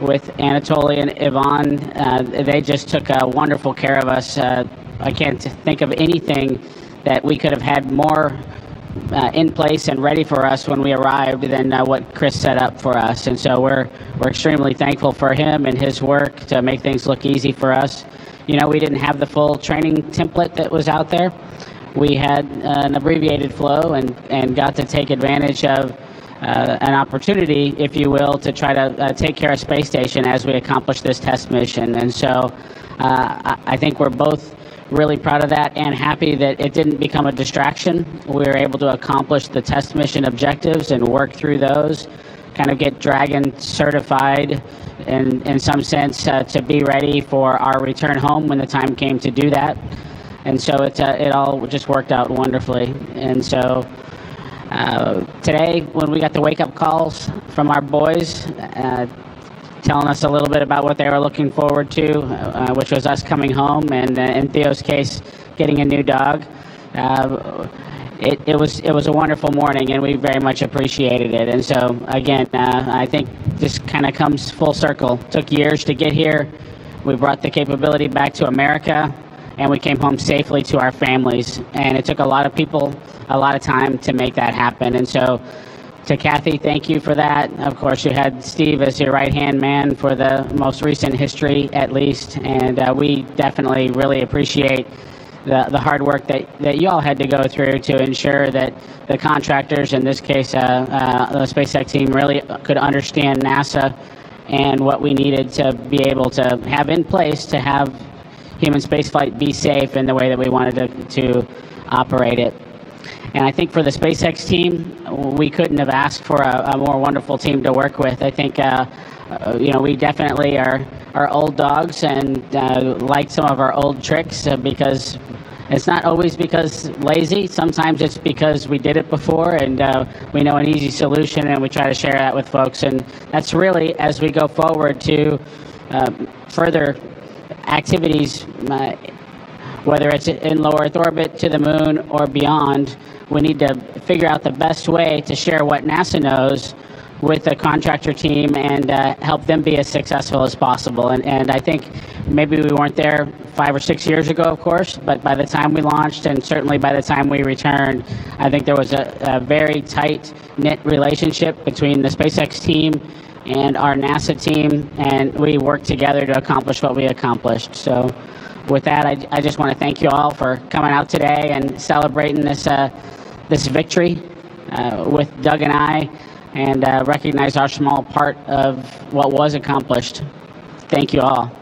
with Anatoly and Ivan. They just took wonderful care of us. I can't think of anything that we could have had more in place and ready for us when we arrived than what Chris set up for us. And so we're extremely thankful for him and his work to make things look easy for us. You know, we didn't have the full training template that was out there. We had an abbreviated flow and got to take advantage of an opportunity, if you will, to try to take care of Space Station as we accomplish this test mission. And so I think we're both really proud of that and happy that it didn't become a distraction. We were able to accomplish the test mission objectives and work through those, kind of get Dragon certified in some sense to be ready for our return home when the time came to do that. And so it all just worked out wonderfully. And so today, when we got the wake-up calls from our boys, telling us a little bit about what they were looking forward to, which was us coming home, and in Theo's case, getting a new dog. It was a wonderful morning, and we very much appreciated it. And so, again, I think this kind of comes full circle. Took years to get here. We brought the capability back to America, and we came home safely to our families. And it took a lot of people, a lot of time to make that happen. And so, to Kathy, thank you for that. Of course, you had Steve as your right-hand man for the most recent history, at least, and we definitely really appreciate the hard work that you all had to go through to ensure that the contractors, in this case, the SpaceX team, really could understand NASA and what we needed to be able to have in place to have human spaceflight be safe in the way that we wanted to operate it. And I think for the SpaceX team, we couldn't have asked for a more wonderful team to work with. I think, we definitely are old dogs and like some of our old tricks because it's not always because lazy. Sometimes it's because we did it before and we know an easy solution, and we try to share that with folks. And that's really, as we go forward to further activities, whether it's in low Earth orbit, to the moon, or beyond, we need to figure out the best way to share what NASA knows with the contractor team and help them be as successful as possible. And I think maybe we weren't there 5 or 6 years ago, of course, but by the time we launched and certainly by the time we returned, I think there was a very tight-knit relationship between the SpaceX team and our NASA team, and we worked together to accomplish what we accomplished. So with that, I just want to thank you all for coming out today and celebrating this victory with Doug and I, and recognize our small part of what was accomplished. Thank you all.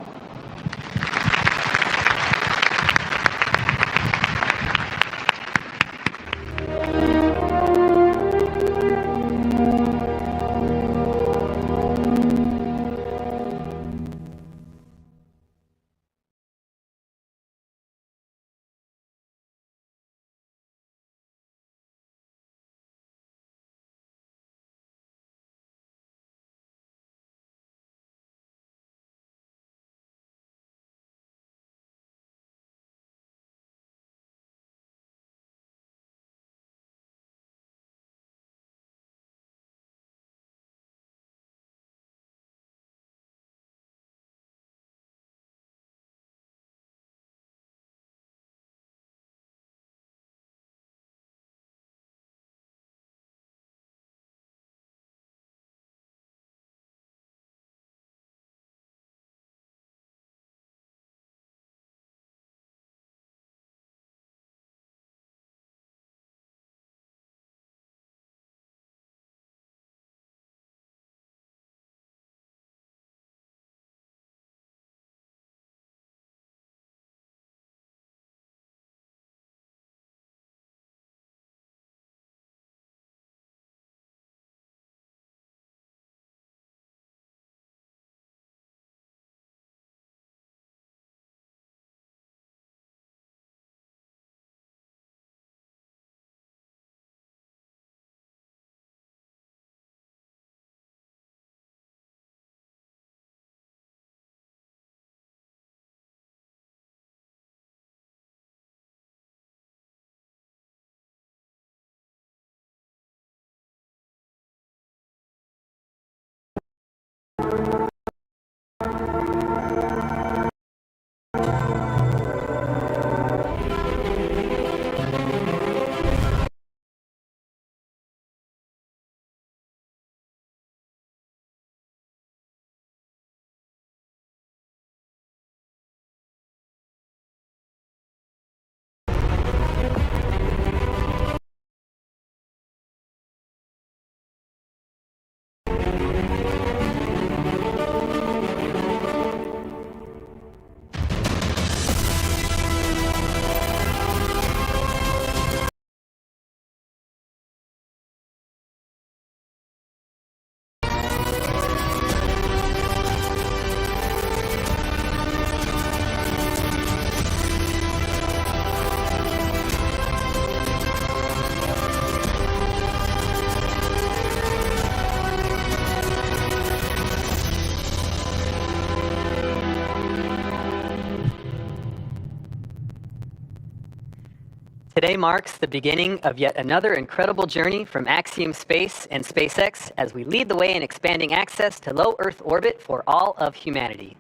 Today marks the beginning of yet another incredible journey from Axiom Space and SpaceX as we lead the way in expanding access to low Earth orbit for all of humanity.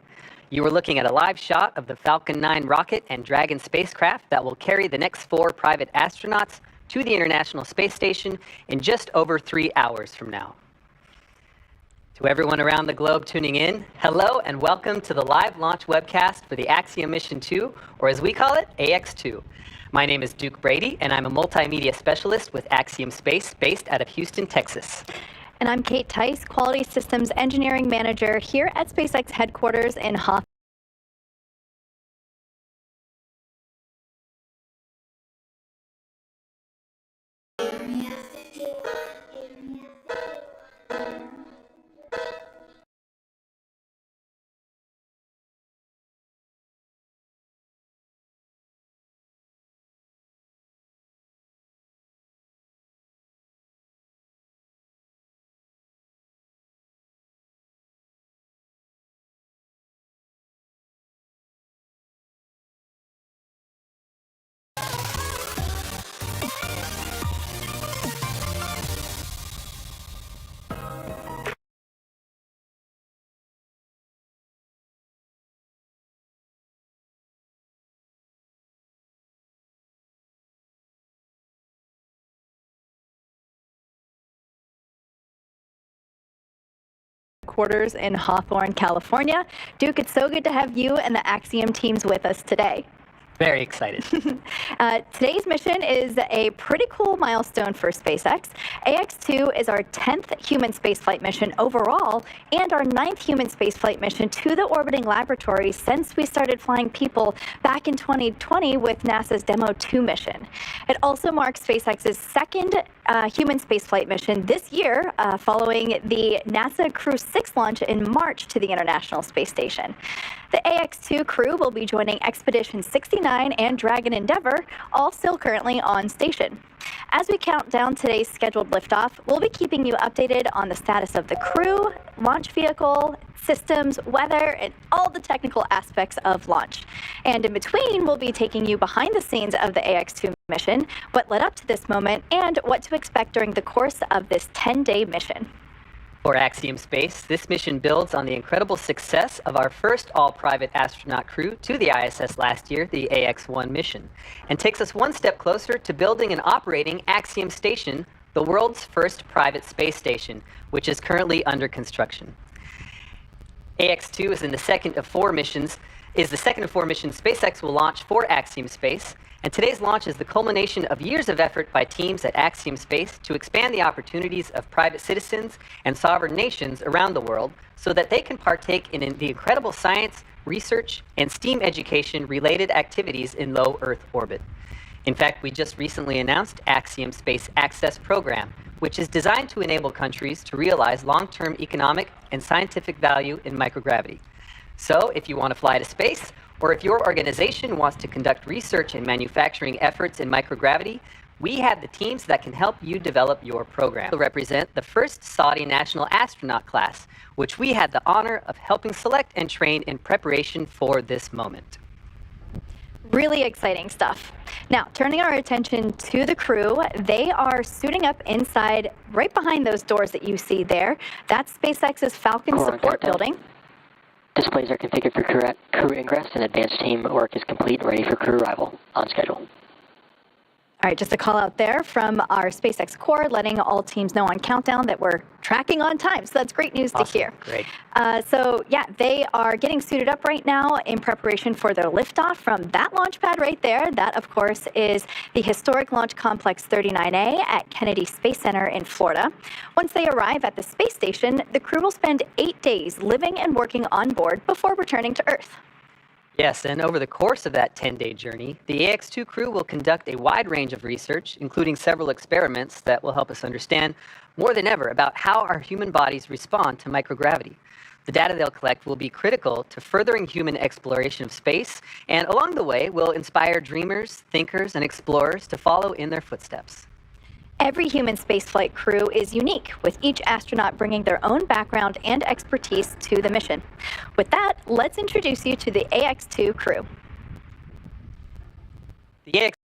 You are looking at a live shot of the Falcon 9 rocket and Dragon spacecraft that will carry the next 4 private astronauts to the International Space Station in just over 3 hours from now. To everyone around the globe tuning in, hello and welcome to the live launch webcast for the Axiom Mission 2, or as we call it, AX2. My name is Duke Brady, and I'm a multimedia specialist with Axiom Space, based out of Houston, Texas. And I'm Kate Tice, Quality Systems Engineering Manager here at SpaceX headquarters in Hawthorne. Headquarters in Hawthorne, California. Duke, it's so good to have you and the Axiom teams with us today. Very excited. Today's mission is a pretty cool milestone for SpaceX. AX2 is our 10th human spaceflight mission overall and our 9th human spaceflight mission to the orbiting laboratory since we started flying people back in 2020 with NASA's Demo 2 mission. It also marks SpaceX's second human spaceflight mission this year, following the NASA Crew 6 launch in March to the International Space Station. The AX2 crew will be joining Expedition 69 and Dragon Endeavour, all still currently on station. As we count down today's scheduled liftoff, we'll be keeping you updated on the status of the crew, launch vehicle, systems, weather, and all the technical aspects of launch. And in between, we'll be taking you behind the scenes of the AX2 mission, what led up to this moment, and what to expect during the course of this 10-day mission. For Axiom Space, this mission builds on the incredible success of our first all-private astronaut crew to the ISS last year, the AX-1 mission, and takes us one step closer to building and operating Axiom Station, the world's first private space station, which is currently under construction. AX-2 is the second of 4 missions SpaceX will launch for Axiom Space, and today's launch is the culmination of years of effort by teams at Axiom Space to expand the opportunities of private citizens and sovereign nations around the world so that they can partake in the incredible science, research, and STEAM education-related activities in low Earth orbit. In fact, we just recently announced Axiom Space Access Program, which is designed to enable countries to realize long-term economic and scientific value in microgravity. So, if you want to fly to space, or if your organization wants to conduct research and manufacturing efforts in microgravity, we have the teams that can help you develop your program. We represent the first Saudi national astronaut class, which we had the honor of helping select and train in preparation for this moment. Really exciting stuff. Now, turning our attention to the crew, they are suiting up inside, right behind those doors that you see there. That's SpaceX's Falcon support building. Displays are configured for crew ingress, and advanced team work is complete and ready for crew arrival on schedule. All right, just a call out there from our SpaceX core, letting all teams know on countdown that we're tracking on time. So that's great news to hear. Great. So yeah, they are getting suited up right now in preparation for their liftoff from that launch pad right there. That, of course, is the historic Launch Complex 39A at Kennedy Space Center in Florida. Once they arrive at the space station, the crew will spend 8 days living and working on board before returning to Earth. Yes, and over the course of that 10-day journey, the AX-2 crew will conduct a wide range of research, including several experiments that will help us understand more than ever about how our human bodies respond to microgravity. The data they'll collect will be critical to furthering human exploration of space, and along the way will inspire dreamers, thinkers, and explorers to follow in their footsteps. Every human spaceflight crew is unique, with each astronaut bringing their own background and expertise to the mission. With that, let's introduce you to the AX-2 crew. The AX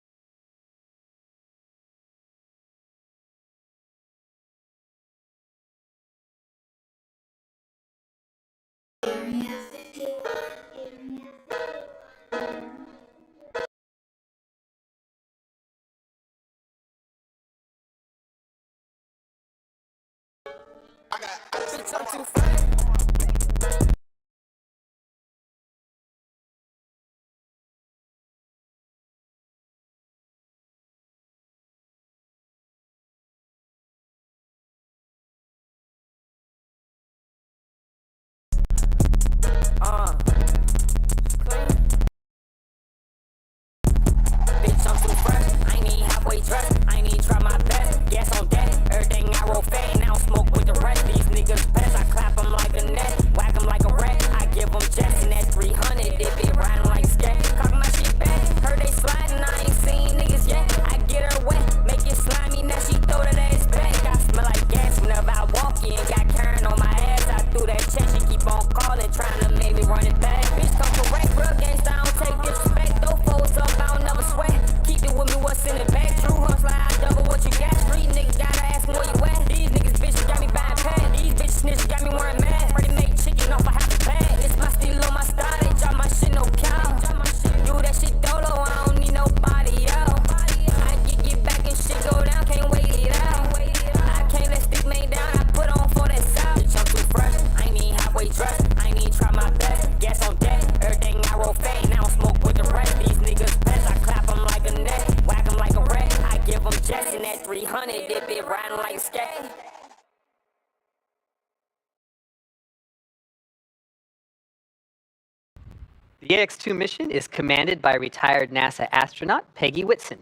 The AX-2 mission is commanded by retired NASA astronaut Peggy Whitson.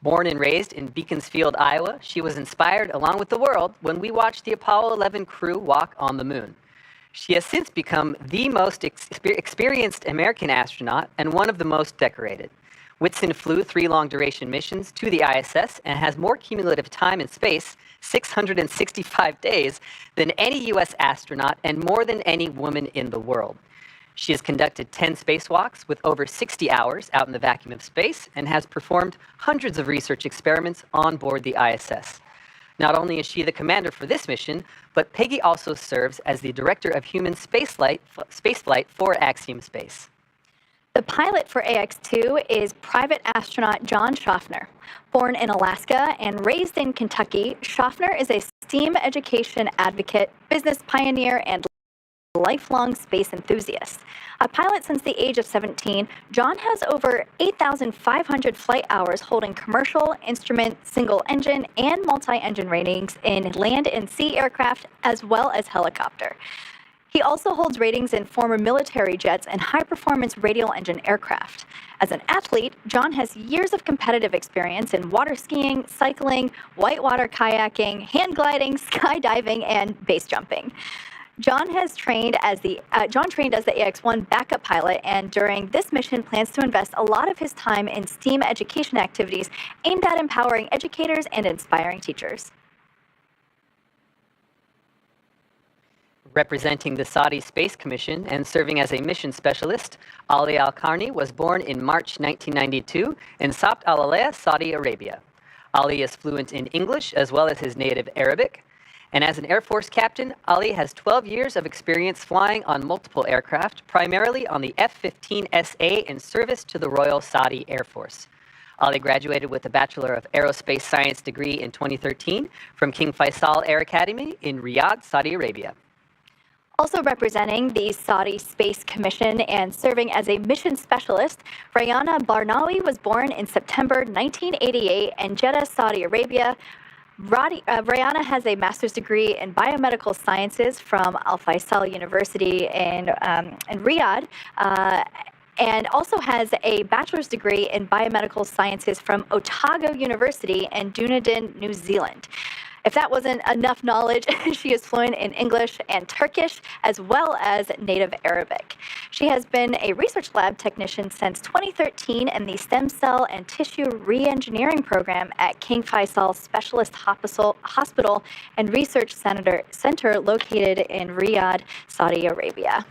Born and raised in Beaconsfield, Iowa, she was inspired, along with the world, when we watched the Apollo 11 crew walk on the moon. She has since become the most experienced American astronaut and one of the most decorated. Whitson flew 3 long-duration missions to the ISS and has more cumulative time in space, 665 days, than any U.S. astronaut and more than any woman in the world. She has conducted 10 spacewalks with over 60 hours out in the vacuum of space and has performed hundreds of research experiments on board the ISS. Not only is she the commander for this mission, but Peggy also serves as the director of human spaceflight for Axiom Space. The pilot for AX-2 is private astronaut John Schaffner. Born in Alaska and raised in Kentucky, Schaffner is a STEAM education advocate, business pioneer, and lifelong space enthusiast. A pilot since the age of 17, John has over 8,500 flight hours holding commercial, instrument, single-engine, and multi-engine ratings in land and sea aircraft, as well as helicopter. He also holds ratings in former military jets and high-performance radial engine aircraft. As an athlete, John has years of competitive experience in water skiing, cycling, whitewater kayaking, hang gliding, skydiving, and base jumping. John trained as the AX-1 backup pilot, and during this mission plans to invest a lot of his time in STEAM education activities aimed at empowering educators and inspiring teachers. Representing the Saudi Space Commission and serving as a mission specialist, Ali Al-Karni was born in March 1992 in Sabt al-Alaya, Saudi Arabia. Ali is fluent in English as well as his native Arabic. And as an Air Force captain, Ali has 12 years of experience flying on multiple aircraft, primarily on the F-15SA in service to the Royal Saudi Air Force. Ali graduated with a Bachelor of Aerospace Science degree in 2013 from King Faisal Air Academy in Riyadh, Saudi Arabia. Also representing the Saudi Space Commission and serving as a mission specialist, Rayana Barnawi was born in September 1988 in Jeddah, Saudi Arabia. Rayana has a master's degree in biomedical sciences from Al Faisal University in Riyadh, and also has a bachelor's degree in biomedical sciences from Otago University in Dunedin, New Zealand. If that wasn't enough knowledge, she is fluent in English and Turkish, as well as native Arabic. She has been a research lab technician since 2013 in the Stem Cell and Tissue Reengineering Program at King Faisal Specialist Hospital and Research Center located in Riyadh, Saudi Arabia.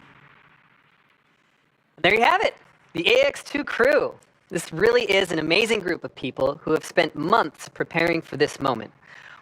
There you have it, the AX-2 crew. This really is an amazing group of people who have spent months preparing for this moment.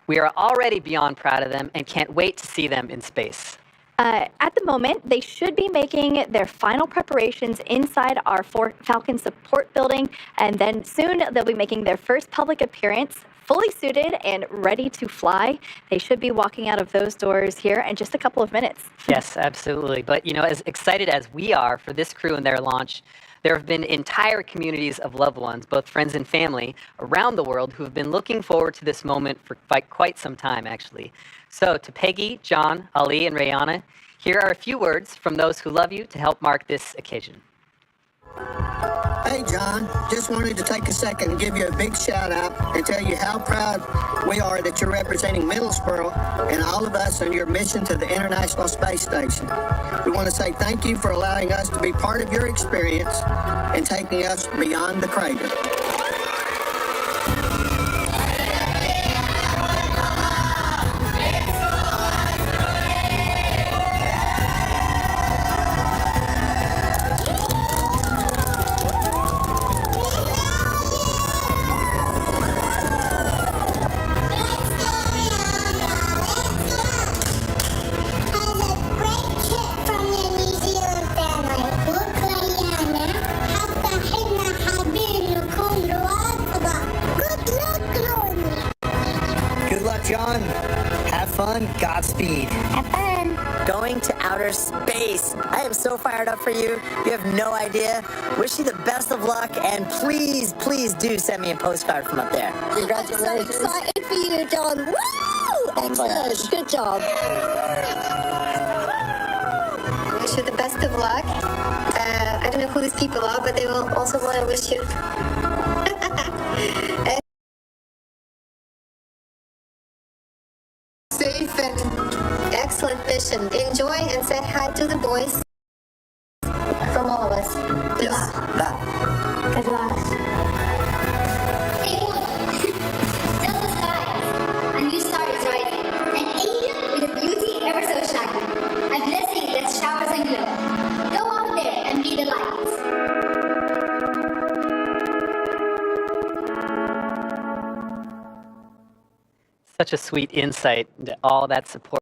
We are already beyond proud of them and can't wait to see them in space. At the moment, they should be making their final preparations inside our Falcon support building, and then soon they'll be making their first public appearance, fully suited and ready to fly. They should be walking out of those doors here in just a couple of minutes. Yes, absolutely. But, you know, as excited as we are for this crew and their launch, there have been entire communities of loved ones, both friends and family, around the world who have been looking forward to this moment for quite some time, actually. So to Peggy, John, Ali, and Rayana, here are a few words from those who love you to help mark this occasion. Hey, John, just wanted to take a second and give you a big shout out and tell you how proud we are that you're representing Middlesboro and all of us on your mission to the International Space Station. We want to say thank you for allowing us to be part of your experience and taking us beyond the crater. John, have fun, Godspeed. Have fun. Going to outer space. I am so fired up for you. You have no idea. Wish you the best of luck, and please, please do send me a postcard from up there. Congratulations. I'm so excited for you, John. Woo! Excellent. Good job. Wish you the best of luck. I don't know who these people are, but they will also want to wish you a safe and excellent mission. Enjoy and say hi to the boys from all of us. Good luck. Good luck. Tell the skies, a new star is rising. An angel with a beauty ever so shiny. A blessing that showers and glow. Go out there and be the light. Such a sweet insight into all that support.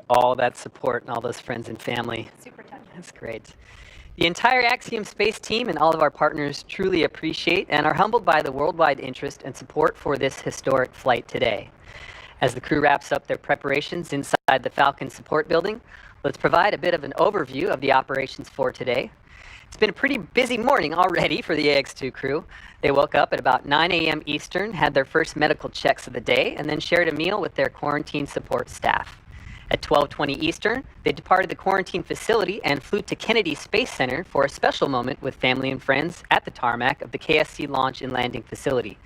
All that support and all those friends and family. Super touching. That's great. The entire Axiom Space team and all of our partners truly appreciate and are humbled by the worldwide interest and support for this historic flight today. As the crew wraps up their preparations inside the Falcon Support Building, let's provide a bit of an overview of the operations for today. It's been a pretty busy morning already for the AX2 crew. They woke up at about 9 a.m. Eastern, had their first medical checks of the day, and then shared a meal with their quarantine support staff. At 12:20 Eastern, they departed the quarantine facility and flew to Kennedy Space Center for a special moment with family and friends at the tarmac of the KSC launch and landing facility.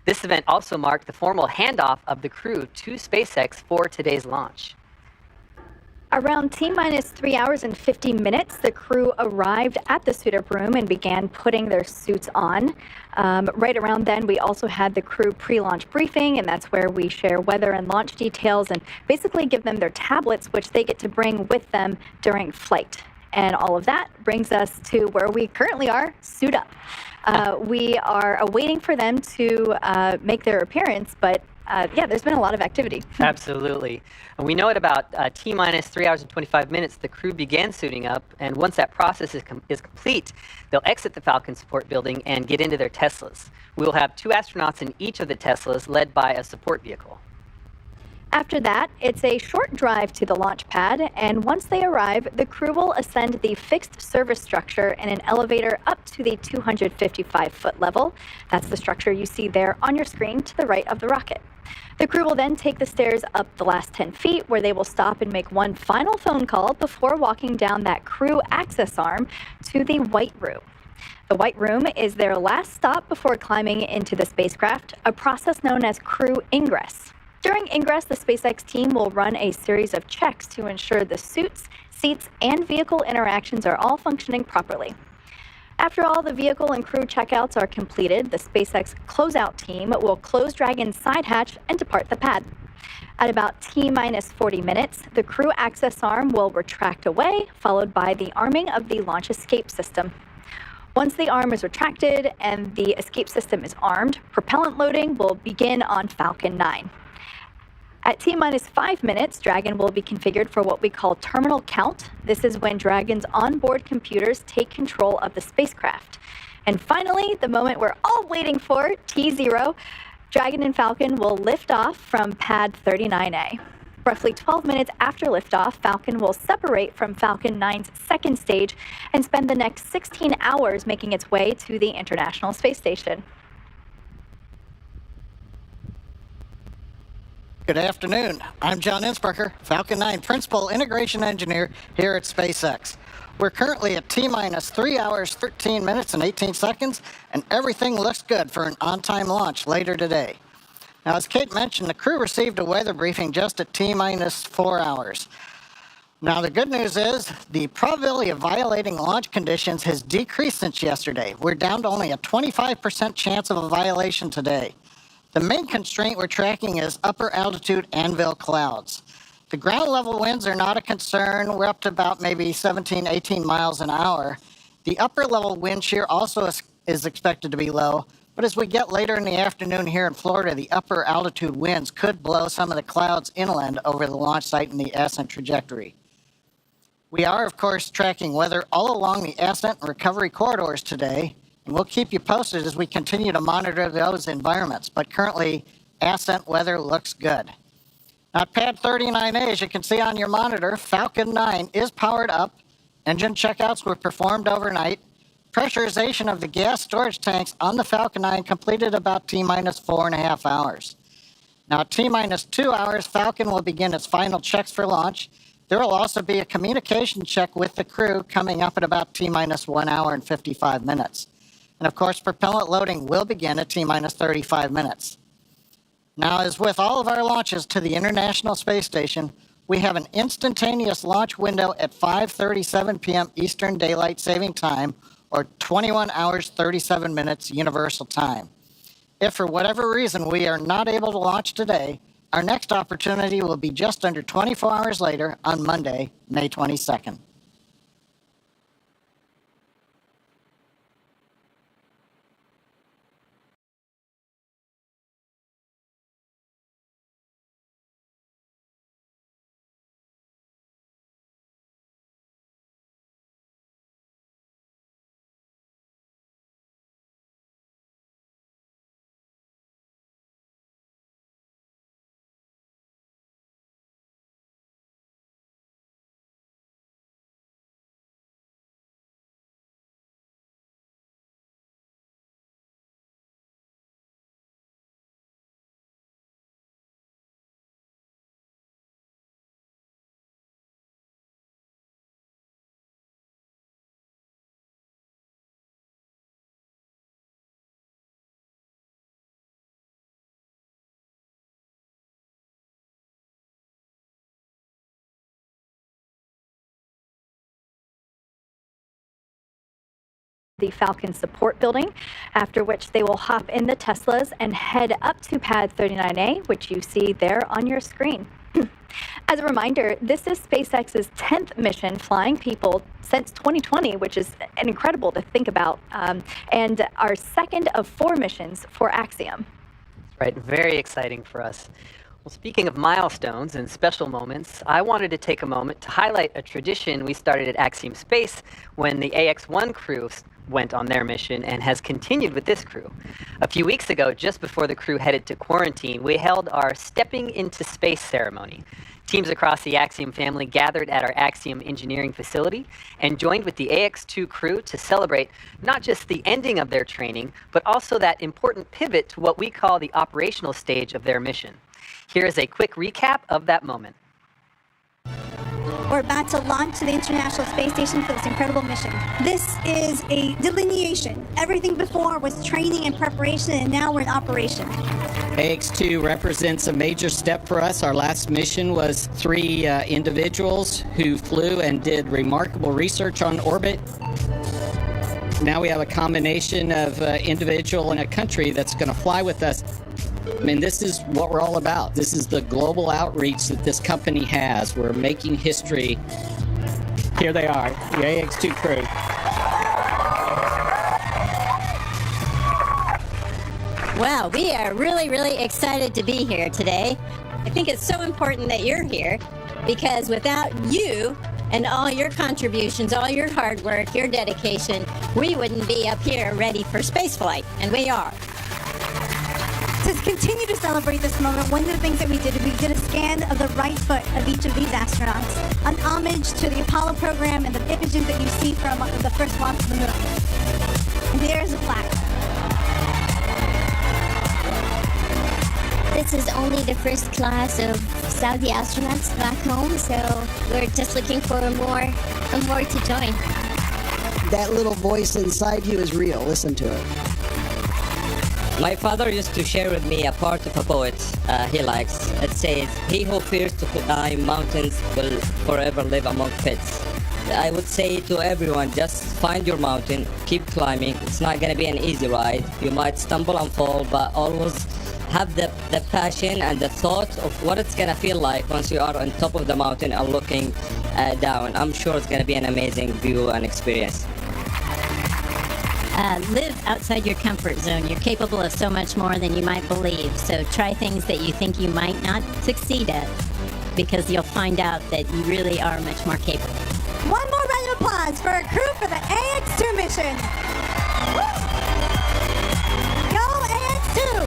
This event also marked the formal handoff of the crew to SpaceX for today's launch. Around T-minus 3 hours and 50 minutes, the crew arrived at the suit-up room and began putting their suits on. Right around then, we also had the crew pre-launch briefing, and that's where we share weather and launch details and basically give them their tablets, which they get to bring with them during flight. And all of that brings us to where we currently are, suit up. We are awaiting for them to make their appearance, but yeah, there's been a lot of activity. Absolutely. And we know at about T-minus 3 hours and 25 minutes, the crew began suiting up, and once that process is complete, they'll exit the Falcon support building and get into their Teslas. We will have 2 astronauts in each of the Teslas, led by a support vehicle. After that, it's a short drive to the launch pad, and once they arrive, the crew will ascend the fixed service structure in an elevator up to the 255-foot level. That's the structure you see there on your screen to the right of the rocket. The crew will then take the stairs up the last 10 feet, where they will stop and make one final phone call before walking down that crew access arm to the White Room. The White Room is their last stop before climbing into the spacecraft, a process known as crew ingress. During ingress, the SpaceX team will run a series of checks to ensure the suits, seats, and vehicle interactions are all functioning properly. After all the vehicle and crew checkouts are completed, the SpaceX closeout team will close Dragon's side hatch and depart the pad. At about T-minus 40 minutes, the crew access arm will retract away, followed by the arming of the launch escape system. Once the arm is retracted and the escape system is armed, propellant loading will begin on Falcon 9. At T-minus 5 minutes, Dragon will be configured for what we call terminal count. This is when Dragon's onboard computers take control of the spacecraft. And finally, the moment we're all waiting for, T0, Dragon and Falcon will lift off from pad 39A. Roughly 12 minutes after liftoff, Falcon will separate from Falcon 9's second stage and spend the next 16 hours making its way to the International Space Station. Good afternoon. I'm John Innsbrucker, Falcon 9 Principal Integration Engineer here at SpaceX. We're currently at T-minus 3 hours, 13 minutes, and 18 seconds, and everything looks good for an on-time launch later today. Now, as Kate mentioned, the crew received a weather briefing just at T-minus 4 hours. Now, the good news is the probability of violating launch conditions has decreased since yesterday. We're down to only a 25% chance of a violation today. The main constraint we're tracking is upper altitude anvil clouds. The ground level winds are not a concern. We're up to about maybe 17, 18 miles an hour. The upper level wind shear also is expected to be low, but as we get later in the afternoon here in Florida, the upper altitude winds could blow some of the clouds inland over the launch site in the ascent trajectory. We are, of course, tracking weather all along the ascent and recovery corridors today, and we'll keep you posted as we continue to monitor those environments. But currently, ascent weather looks good. Now, at pad 39A, as you can see on your monitor, Falcon 9 is powered up. Engine checkouts were performed overnight. Pressurization of the gas storage tanks on the Falcon 9 completed about T-minus 4.5 hours. Now, at T-minus 2 hours, Falcon will begin its final checks for launch. There will also be a communication check with the crew coming up at about T-minus 1 hour and 55 minutes. And of course, propellant loading will begin at T-minus 35 minutes. Now, as with all of our launches to the International Space Station, we have an instantaneous launch window at 5:37 p.m. Eastern Daylight Saving Time, or 21 hours 37 minutes Universal Time. If for whatever reason we are not able to launch today, our next opportunity will be just under 24 hours later on Monday, May 22nd. the Falcon Support Building, after which they will hop in the Teslas and head up to Pad 39A, which you see there on your screen. As a reminder, this is SpaceX's 10th mission flying people since 2020, which is incredible to think about, and our second of 4 missions for Axiom. Right, very exciting for us. Well, speaking of milestones and special moments, I wanted to take a moment to highlight a tradition we started at Axiom Space when the AX-1 crew went on their mission and has continued with this crew. A few weeks ago, just before the crew headed to quarantine, we held our Stepping into Space ceremony. Teams across the Axiom family gathered at our Axiom engineering facility and joined with the AX-2 crew to celebrate not just the ending of their training, but also that important pivot to what we call the operational stage of their mission. Here is a quick recap of that moment. We're about to launch to the International Space Station for this incredible mission. This is a delineation. Everything before was training and preparation, and now we're in operation. AX-2 represents a major step for us. Our last mission was 3 individuals who flew and did remarkable research on orbit. Now we have a combination of individual and a country that's going to fly with us. I mean, this is what we're all about. This is the global outreach that this company has. We're making history. Here they are, the AX-2 crew. Well, we are really excited to be here today. I think it's so important that you're here because without you and all your contributions, all your hard work, your dedication, we wouldn't be up here ready for spaceflight, and we are. To continue to celebrate this moment, one of the things that we did a scan of the right foot of each of these astronauts, an homage to the Apollo program and the images that you see from the first launch to the moon. And there's a plaque. This is only the first class of Saudi astronauts back home, so we're just looking for more to join. That little voice inside you is real. Listen to it. My father used to share with me a part of a poet he likes. It says, "He who fears to climb mountains will forever live among pits." I would say to everyone, just find your mountain, keep climbing. It's not going to be an easy ride. You might stumble and fall, but always have the passion and the thought of what it's going to feel like once you are on top of the mountain and looking down. I'm sure it's going to be an amazing view and experience. Live outside your comfort zone. You're capable of so much more than you might believe. So try things that you think you might not succeed at, because you'll find out that you really are much more capable. One more round of applause for our crew for the AX-2 mission. Woo! Go AX-2!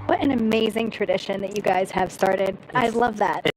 What an amazing tradition that you guys have started. I love that.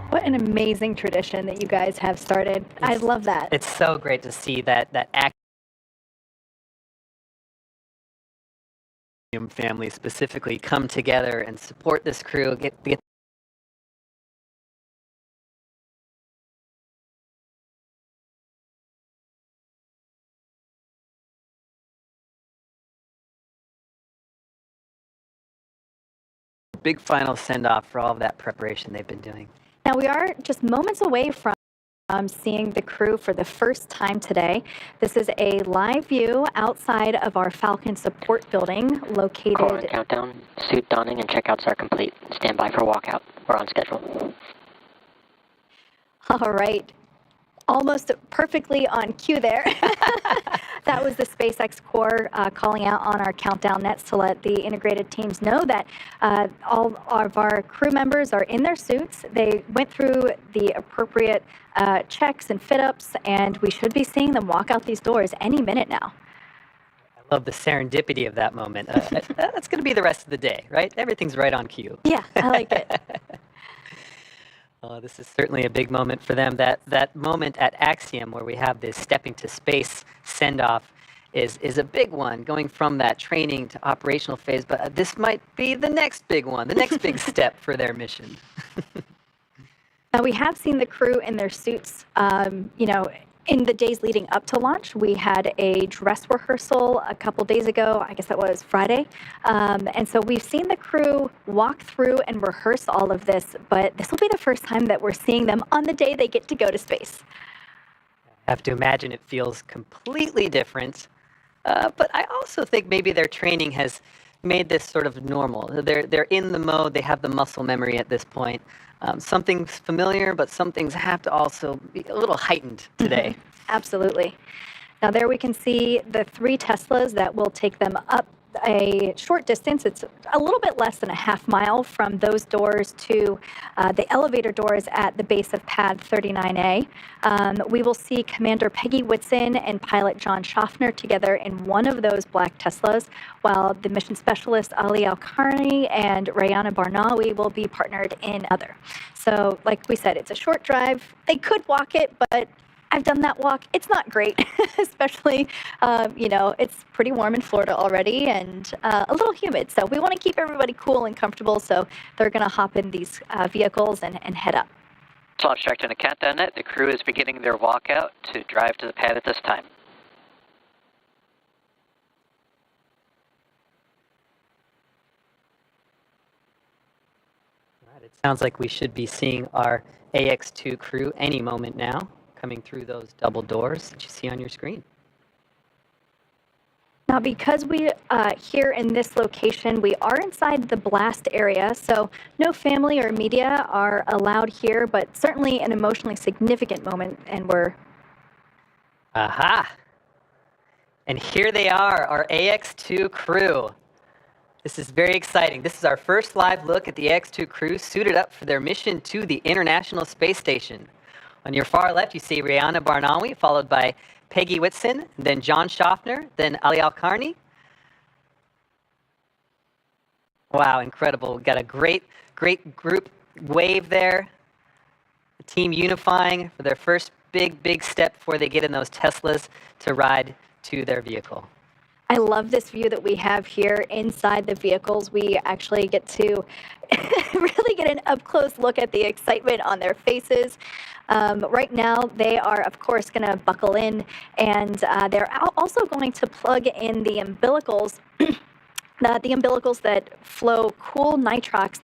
What an amazing tradition that you guys have started. I love that. It's so great to see that family specifically come together and support this crew, get big final send-off for all of that preparation they've been doing. Now, we are just moments away from seeing the crew for the first time today. This is a live view outside of our Falcon support building located... Core countdown, suit donning, and checkouts are complete. Stand by for walkout. We're on schedule. All right. Almost perfectly on cue there. That was the SpaceX core calling out on our countdown nets to let the integrated teams know that all of our crew members are in their suits. They went through the appropriate checks and fit-ups, and we should be seeing them walk out these doors any minute now. I love the serendipity of that moment. That's going to be the rest of the day, right? Everything's right on cue. Yeah, I like it. This is certainly a big moment for them. That moment at Axiom where we have this stepping to space send-off is a big one, going from that training to operational phase. But this might be the next big one, the next big step for their mission. Now, we have seen the crew in their suits, in the days leading up to launch. We had a dress rehearsal a couple days ago. I guess that was Friday. And so we've seen the crew walk through and rehearse all of this, but this will be the first time that we're seeing them on the day they get to go to space. I have to imagine it feels completely different. But I also think maybe their training has made this sort of normal. They're in the mode. They have the muscle memory at this point. Something's familiar, but some things have to also be a little heightened today. Absolutely. Now there we can see the 3 Teslas that will take them up a short distance. It's a little bit less than a half mile from those doors to the elevator doors at the base of pad 39A. We will see Commander Peggy Whitson and pilot John Schaffner together in one of those black Teslas, while the mission specialist Ali Al-Karni and Rayana Barnawi will be partnered in other. So like we said, it's a short drive. They could walk it, but I've done that walk. It's not great, especially, it's pretty warm in Florida already and a little humid. So we want to keep everybody cool and comfortable. So they're going to hop in these vehicles and head up. Launch director on the countdown net. The crew is beginning their walkout to drive to the pad at this time. All right, it sounds like we should be seeing our AX2 crew any moment now, coming through those double doors that you see on your screen. Now, because we here in this location, we are inside the blast area, so no family or media are allowed here, but certainly an emotionally significant moment, and we're... Aha! And here they are, our AX2 crew. This is very exciting. This is our first live look at the AX2 crew suited up for their mission to the International Space Station. On your far left, you see Rayana Barnawi, followed by Peggy Whitson, then John Schaffner, then Ali Al-Karni. Wow, incredible. We've got a great group wave there. The team unifying for their first big step before they get in those Teslas to ride to their vehicle. I love this view that we have here inside the vehicles. We actually get to really get an up-close look at the excitement on their faces. Right now, they are, of course, going to buckle in, and they're also going to plug in the umbilicals, the umbilicals that flow cool nitrox.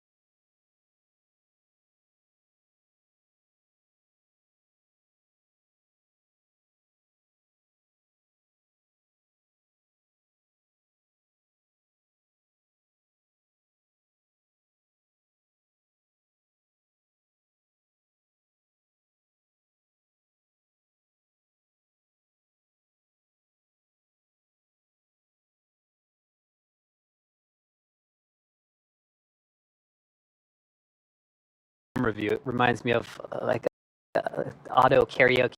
Review. It reminds me of like auto karaoke.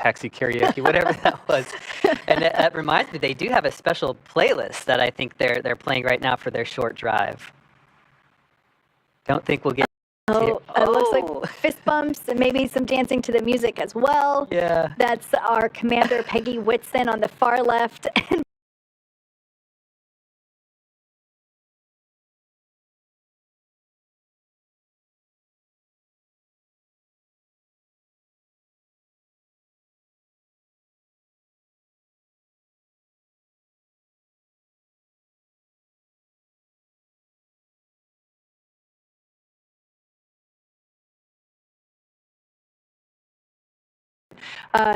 taxi karaoke, whatever that was. And that reminds me, they do have a special playlist that I think they're playing right now for their short drive. Don't think we'll get. Oh, it looks like fist bumps and maybe some dancing to the music as well. Yeah. That's our commander, Peggy Whitson, on the far left.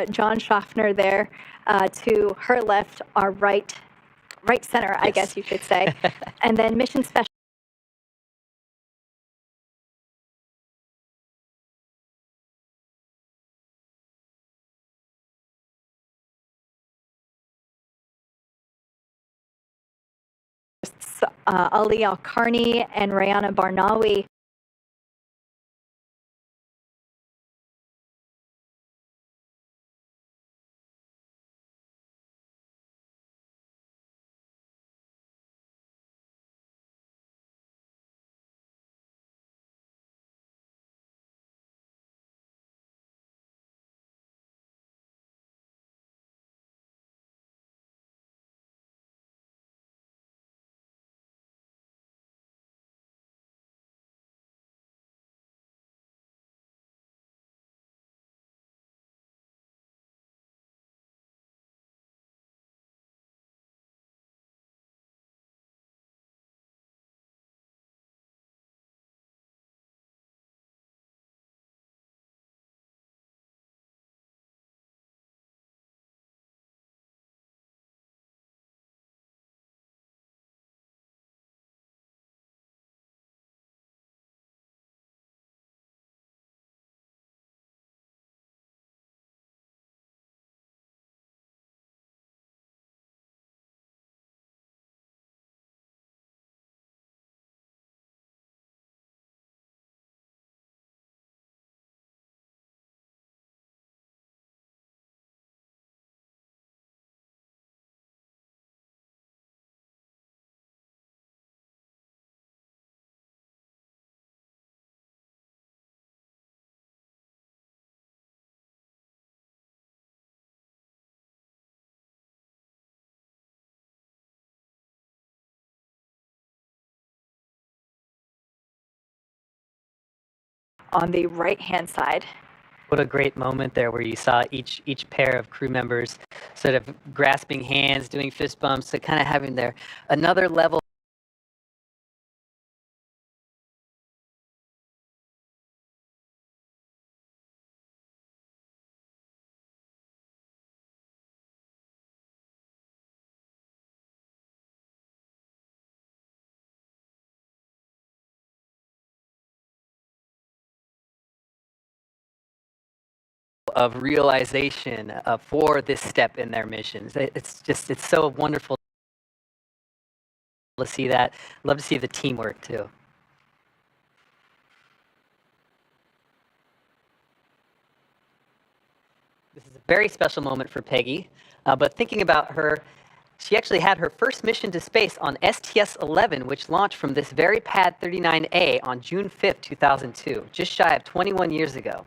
John Schaffner there to her left, our right center, I guess you should say. And then mission special. Ali Al-Karni and Rayana Barnawi. On the right-hand side. What a great moment there where you saw each pair of crew members sort of grasping hands, doing fist bumps, so kind of having their another level of realization for this step in their missions. It's so wonderful to see that. Love to see the teamwork too. This is a very special moment for Peggy, but thinking about her, she actually had her first mission to space on STS-11, which launched from this very pad 39A on June 5th, 2002, just shy of 21 years ago.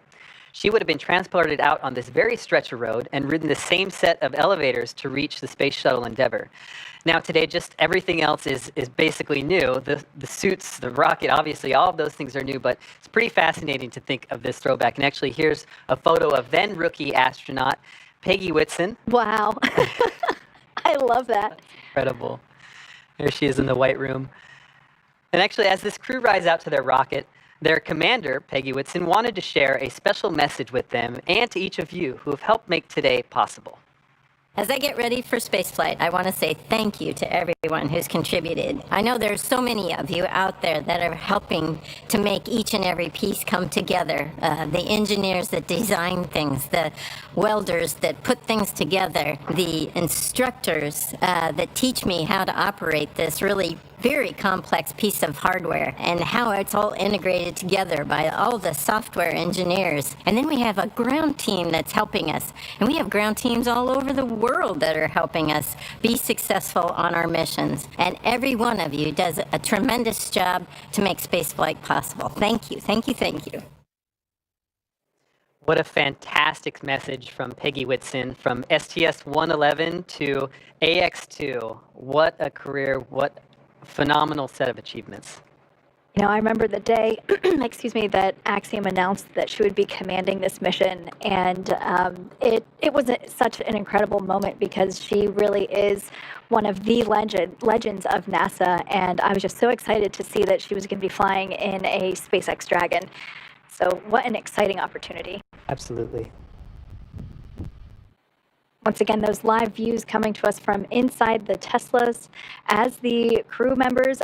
She would have been transported out on this very stretch of road and ridden the same set of elevators to reach the Space Shuttle Endeavour. Now today, just everything else is basically new. The suits, the rocket, obviously, all of those things are new, but it's pretty fascinating to think of this throwback. And actually, here's a photo of then rookie astronaut Peggy Whitson. Wow. I love that. That's incredible. There she is in the White Room. And actually, as this crew rides out to their rocket, their commander, Peggy Whitson, wanted to share a special message with them and to each of you who have helped make today possible. As I get ready for spaceflight, I want to say thank you to everyone who's contributed. I know there's so many of you out there that are helping to make each and every piece come together. The engineers that design things, the welders that put things together, the instructors that teach me how to operate this really very complex piece of hardware and how it's all integrated together by all the software engineers. And then we have a ground team that's helping us. And we have ground teams all over the world that are helping us be successful on our missions. And every one of you does a tremendous job to make spaceflight possible. Thank you, thank you, thank you. What a fantastic message from Peggy Whitson, from STS-111 to AX-2. What a career, what phenomenal set of achievements. You know, I remember the day, excuse me, that Axiom announced that she would be commanding this mission, and it was such an incredible moment because she really is one of the legends of NASA, and I was just so excited to see that she was going to be flying in a SpaceX Dragon. So what an exciting opportunity. Absolutely. Once again, those live views coming to us from inside the Teslas as the crew members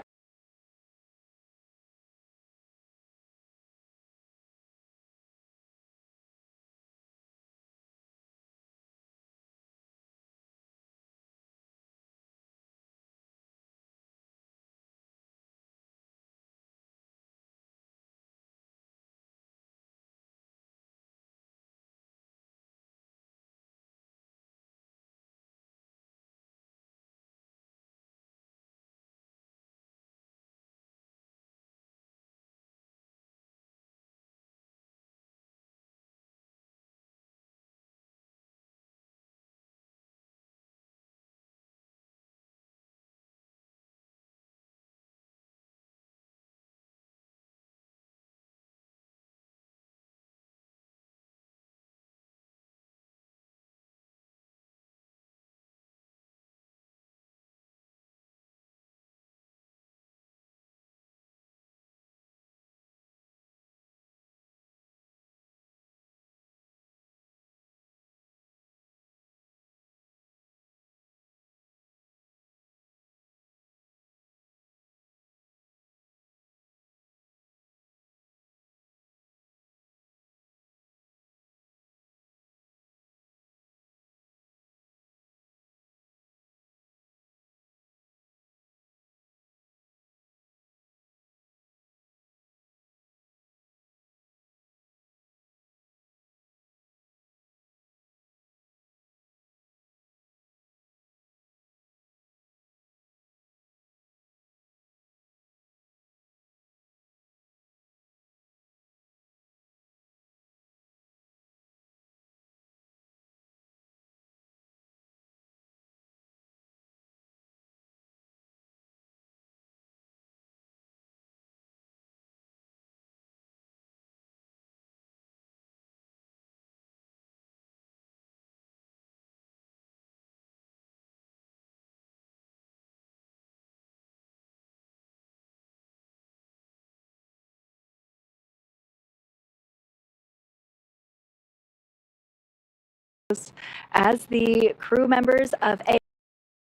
as the crew members of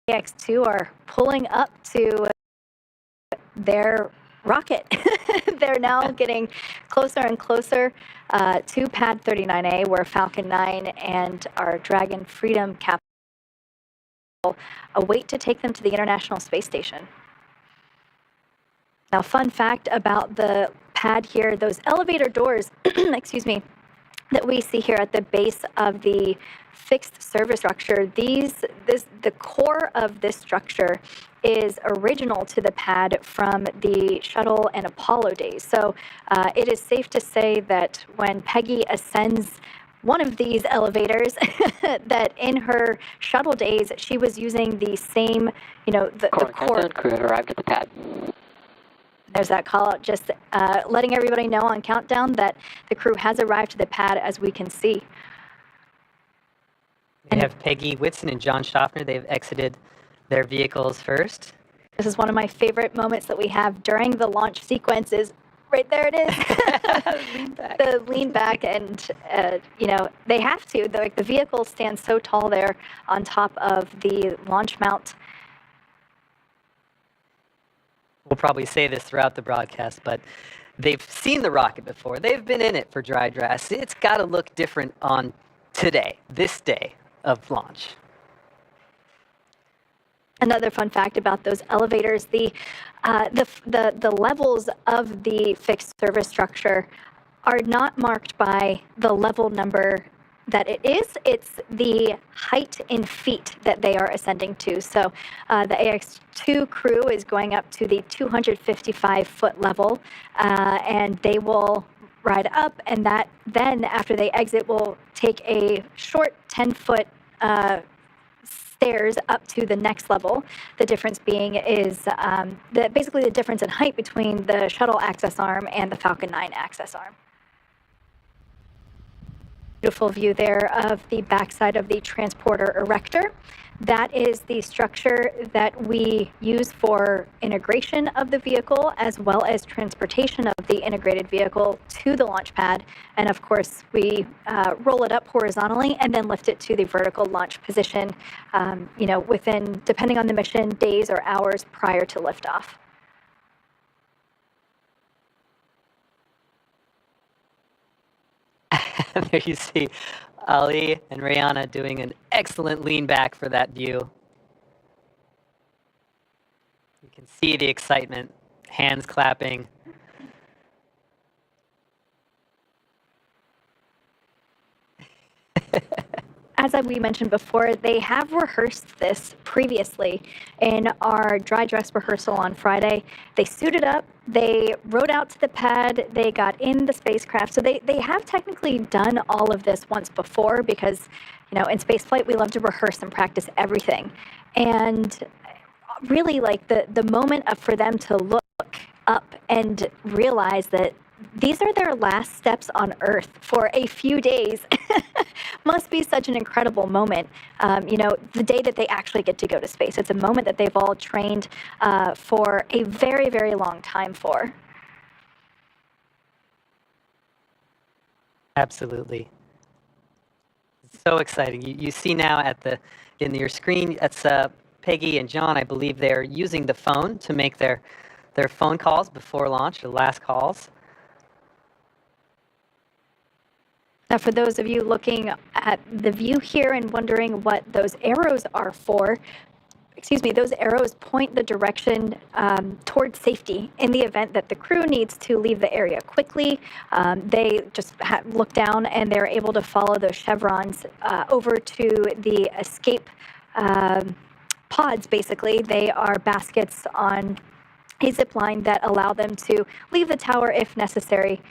AX-2 are pulling up to their rocket. They're now getting closer and closer to Pad 39A, where Falcon 9 and our Dragon Freedom capsule await to take them to the International Space Station. Now, fun fact about the pad here, those elevator doors, excuse me, that we see here at the base of the fixed service structure, the core of this structure is original to the pad from the shuttle and Apollo days. So it is safe to say that when Peggy ascends one of these elevators, that in her shuttle days, she was using the same, the core. Crew have arrived at the pad. There's that call out, just letting everybody know on countdown that the crew has arrived to the pad, as we can see. We have Peggy Whitson and John Schaffner. They've exited their vehicles first. This is one of my favorite moments that we have during the launch sequences. Right there it is. Lean back. The lean back, and they have to. The vehicle stands so tall there on top of the launch mount. We'll probably say this throughout the broadcast, but they've seen the rocket before. They've been in it for dry dress. It's got to look different on today, this day of launch. Another fun fact about those elevators, the levels of the fixed service structure are not marked by the level number that it is. It's the height in feet that they are ascending to. So the AX2 crew is going up to the 255-foot level, and they will ride up, and that then, after they exit, will take a short 10-foot stairs up to the next level. The difference being is basically the difference in height between the shuttle access arm and the Falcon 9 access arm. Beautiful view there of the backside of the transporter erector. That is the structure that we use for integration of the vehicle, as well as transportation of the integrated vehicle to the launch pad. And of course, we roll it up horizontally and then lift it to the vertical launch position, within, depending on the mission, days or hours prior to liftoff. There you see Ali and Rihanna doing an excellent lean back for that view. You can see the excitement, hands clapping. As we mentioned before, they have rehearsed this previously in our dry dress rehearsal on Friday. They suited up, they rode out to the pad, they got in the spacecraft. So they have technically done all of this once before because, in spaceflight, we love to rehearse and practice everything. And really, the moment for them to look up and realize that these are their last steps on Earth for a few days must be such an incredible moment. The day that they actually get to go to space. It's a moment that they've all trained for a very, very long time for. Absolutely. It's so exciting. You see now in your screen, that's Peggy and John, I believe they're using the phone to make their phone calls before launch, the last calls. Now, for those of you looking at the view here and wondering what those arrows are for, those arrows point the direction towards safety in the event that the crew needs to leave the area quickly. They just look down and they're able to follow those chevrons over to the escape pods, basically. They are baskets on a zip line that allow them to leave the tower if necessary.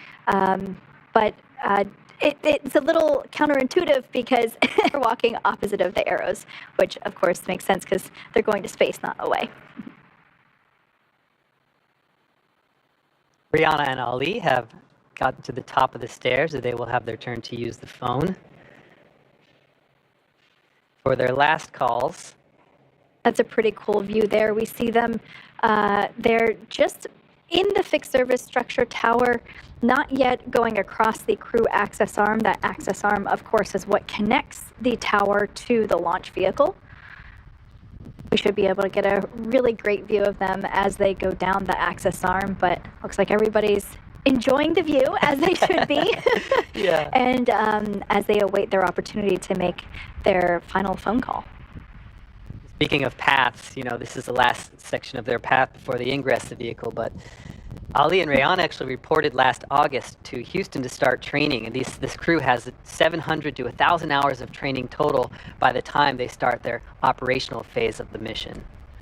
It's a little counterintuitive because they're walking opposite of the arrows, which of course makes sense because they're going to space, not away. Rihanna and Ali have gotten to the top of the stairs, so they will have their turn to use the phone for their last calls. That's a pretty cool view there. We see them, they're just in the fixed service structure tower, not yet going across the crew access arm. That access arm, of course, is what connects the tower to the launch vehicle. We should be able to get a really great view of them as they go down the access arm, but looks like everybody's enjoying the view, as they should be. Yeah. And as they await their opportunity to make their final phone call. Speaking of paths, this is the last section of their path before they ingress the vehicle, but Ali and Rihanna actually reported last August to Houston to start training, and this crew has 700 to 1,000 hours of training total by the time they start their operational phase of the mission.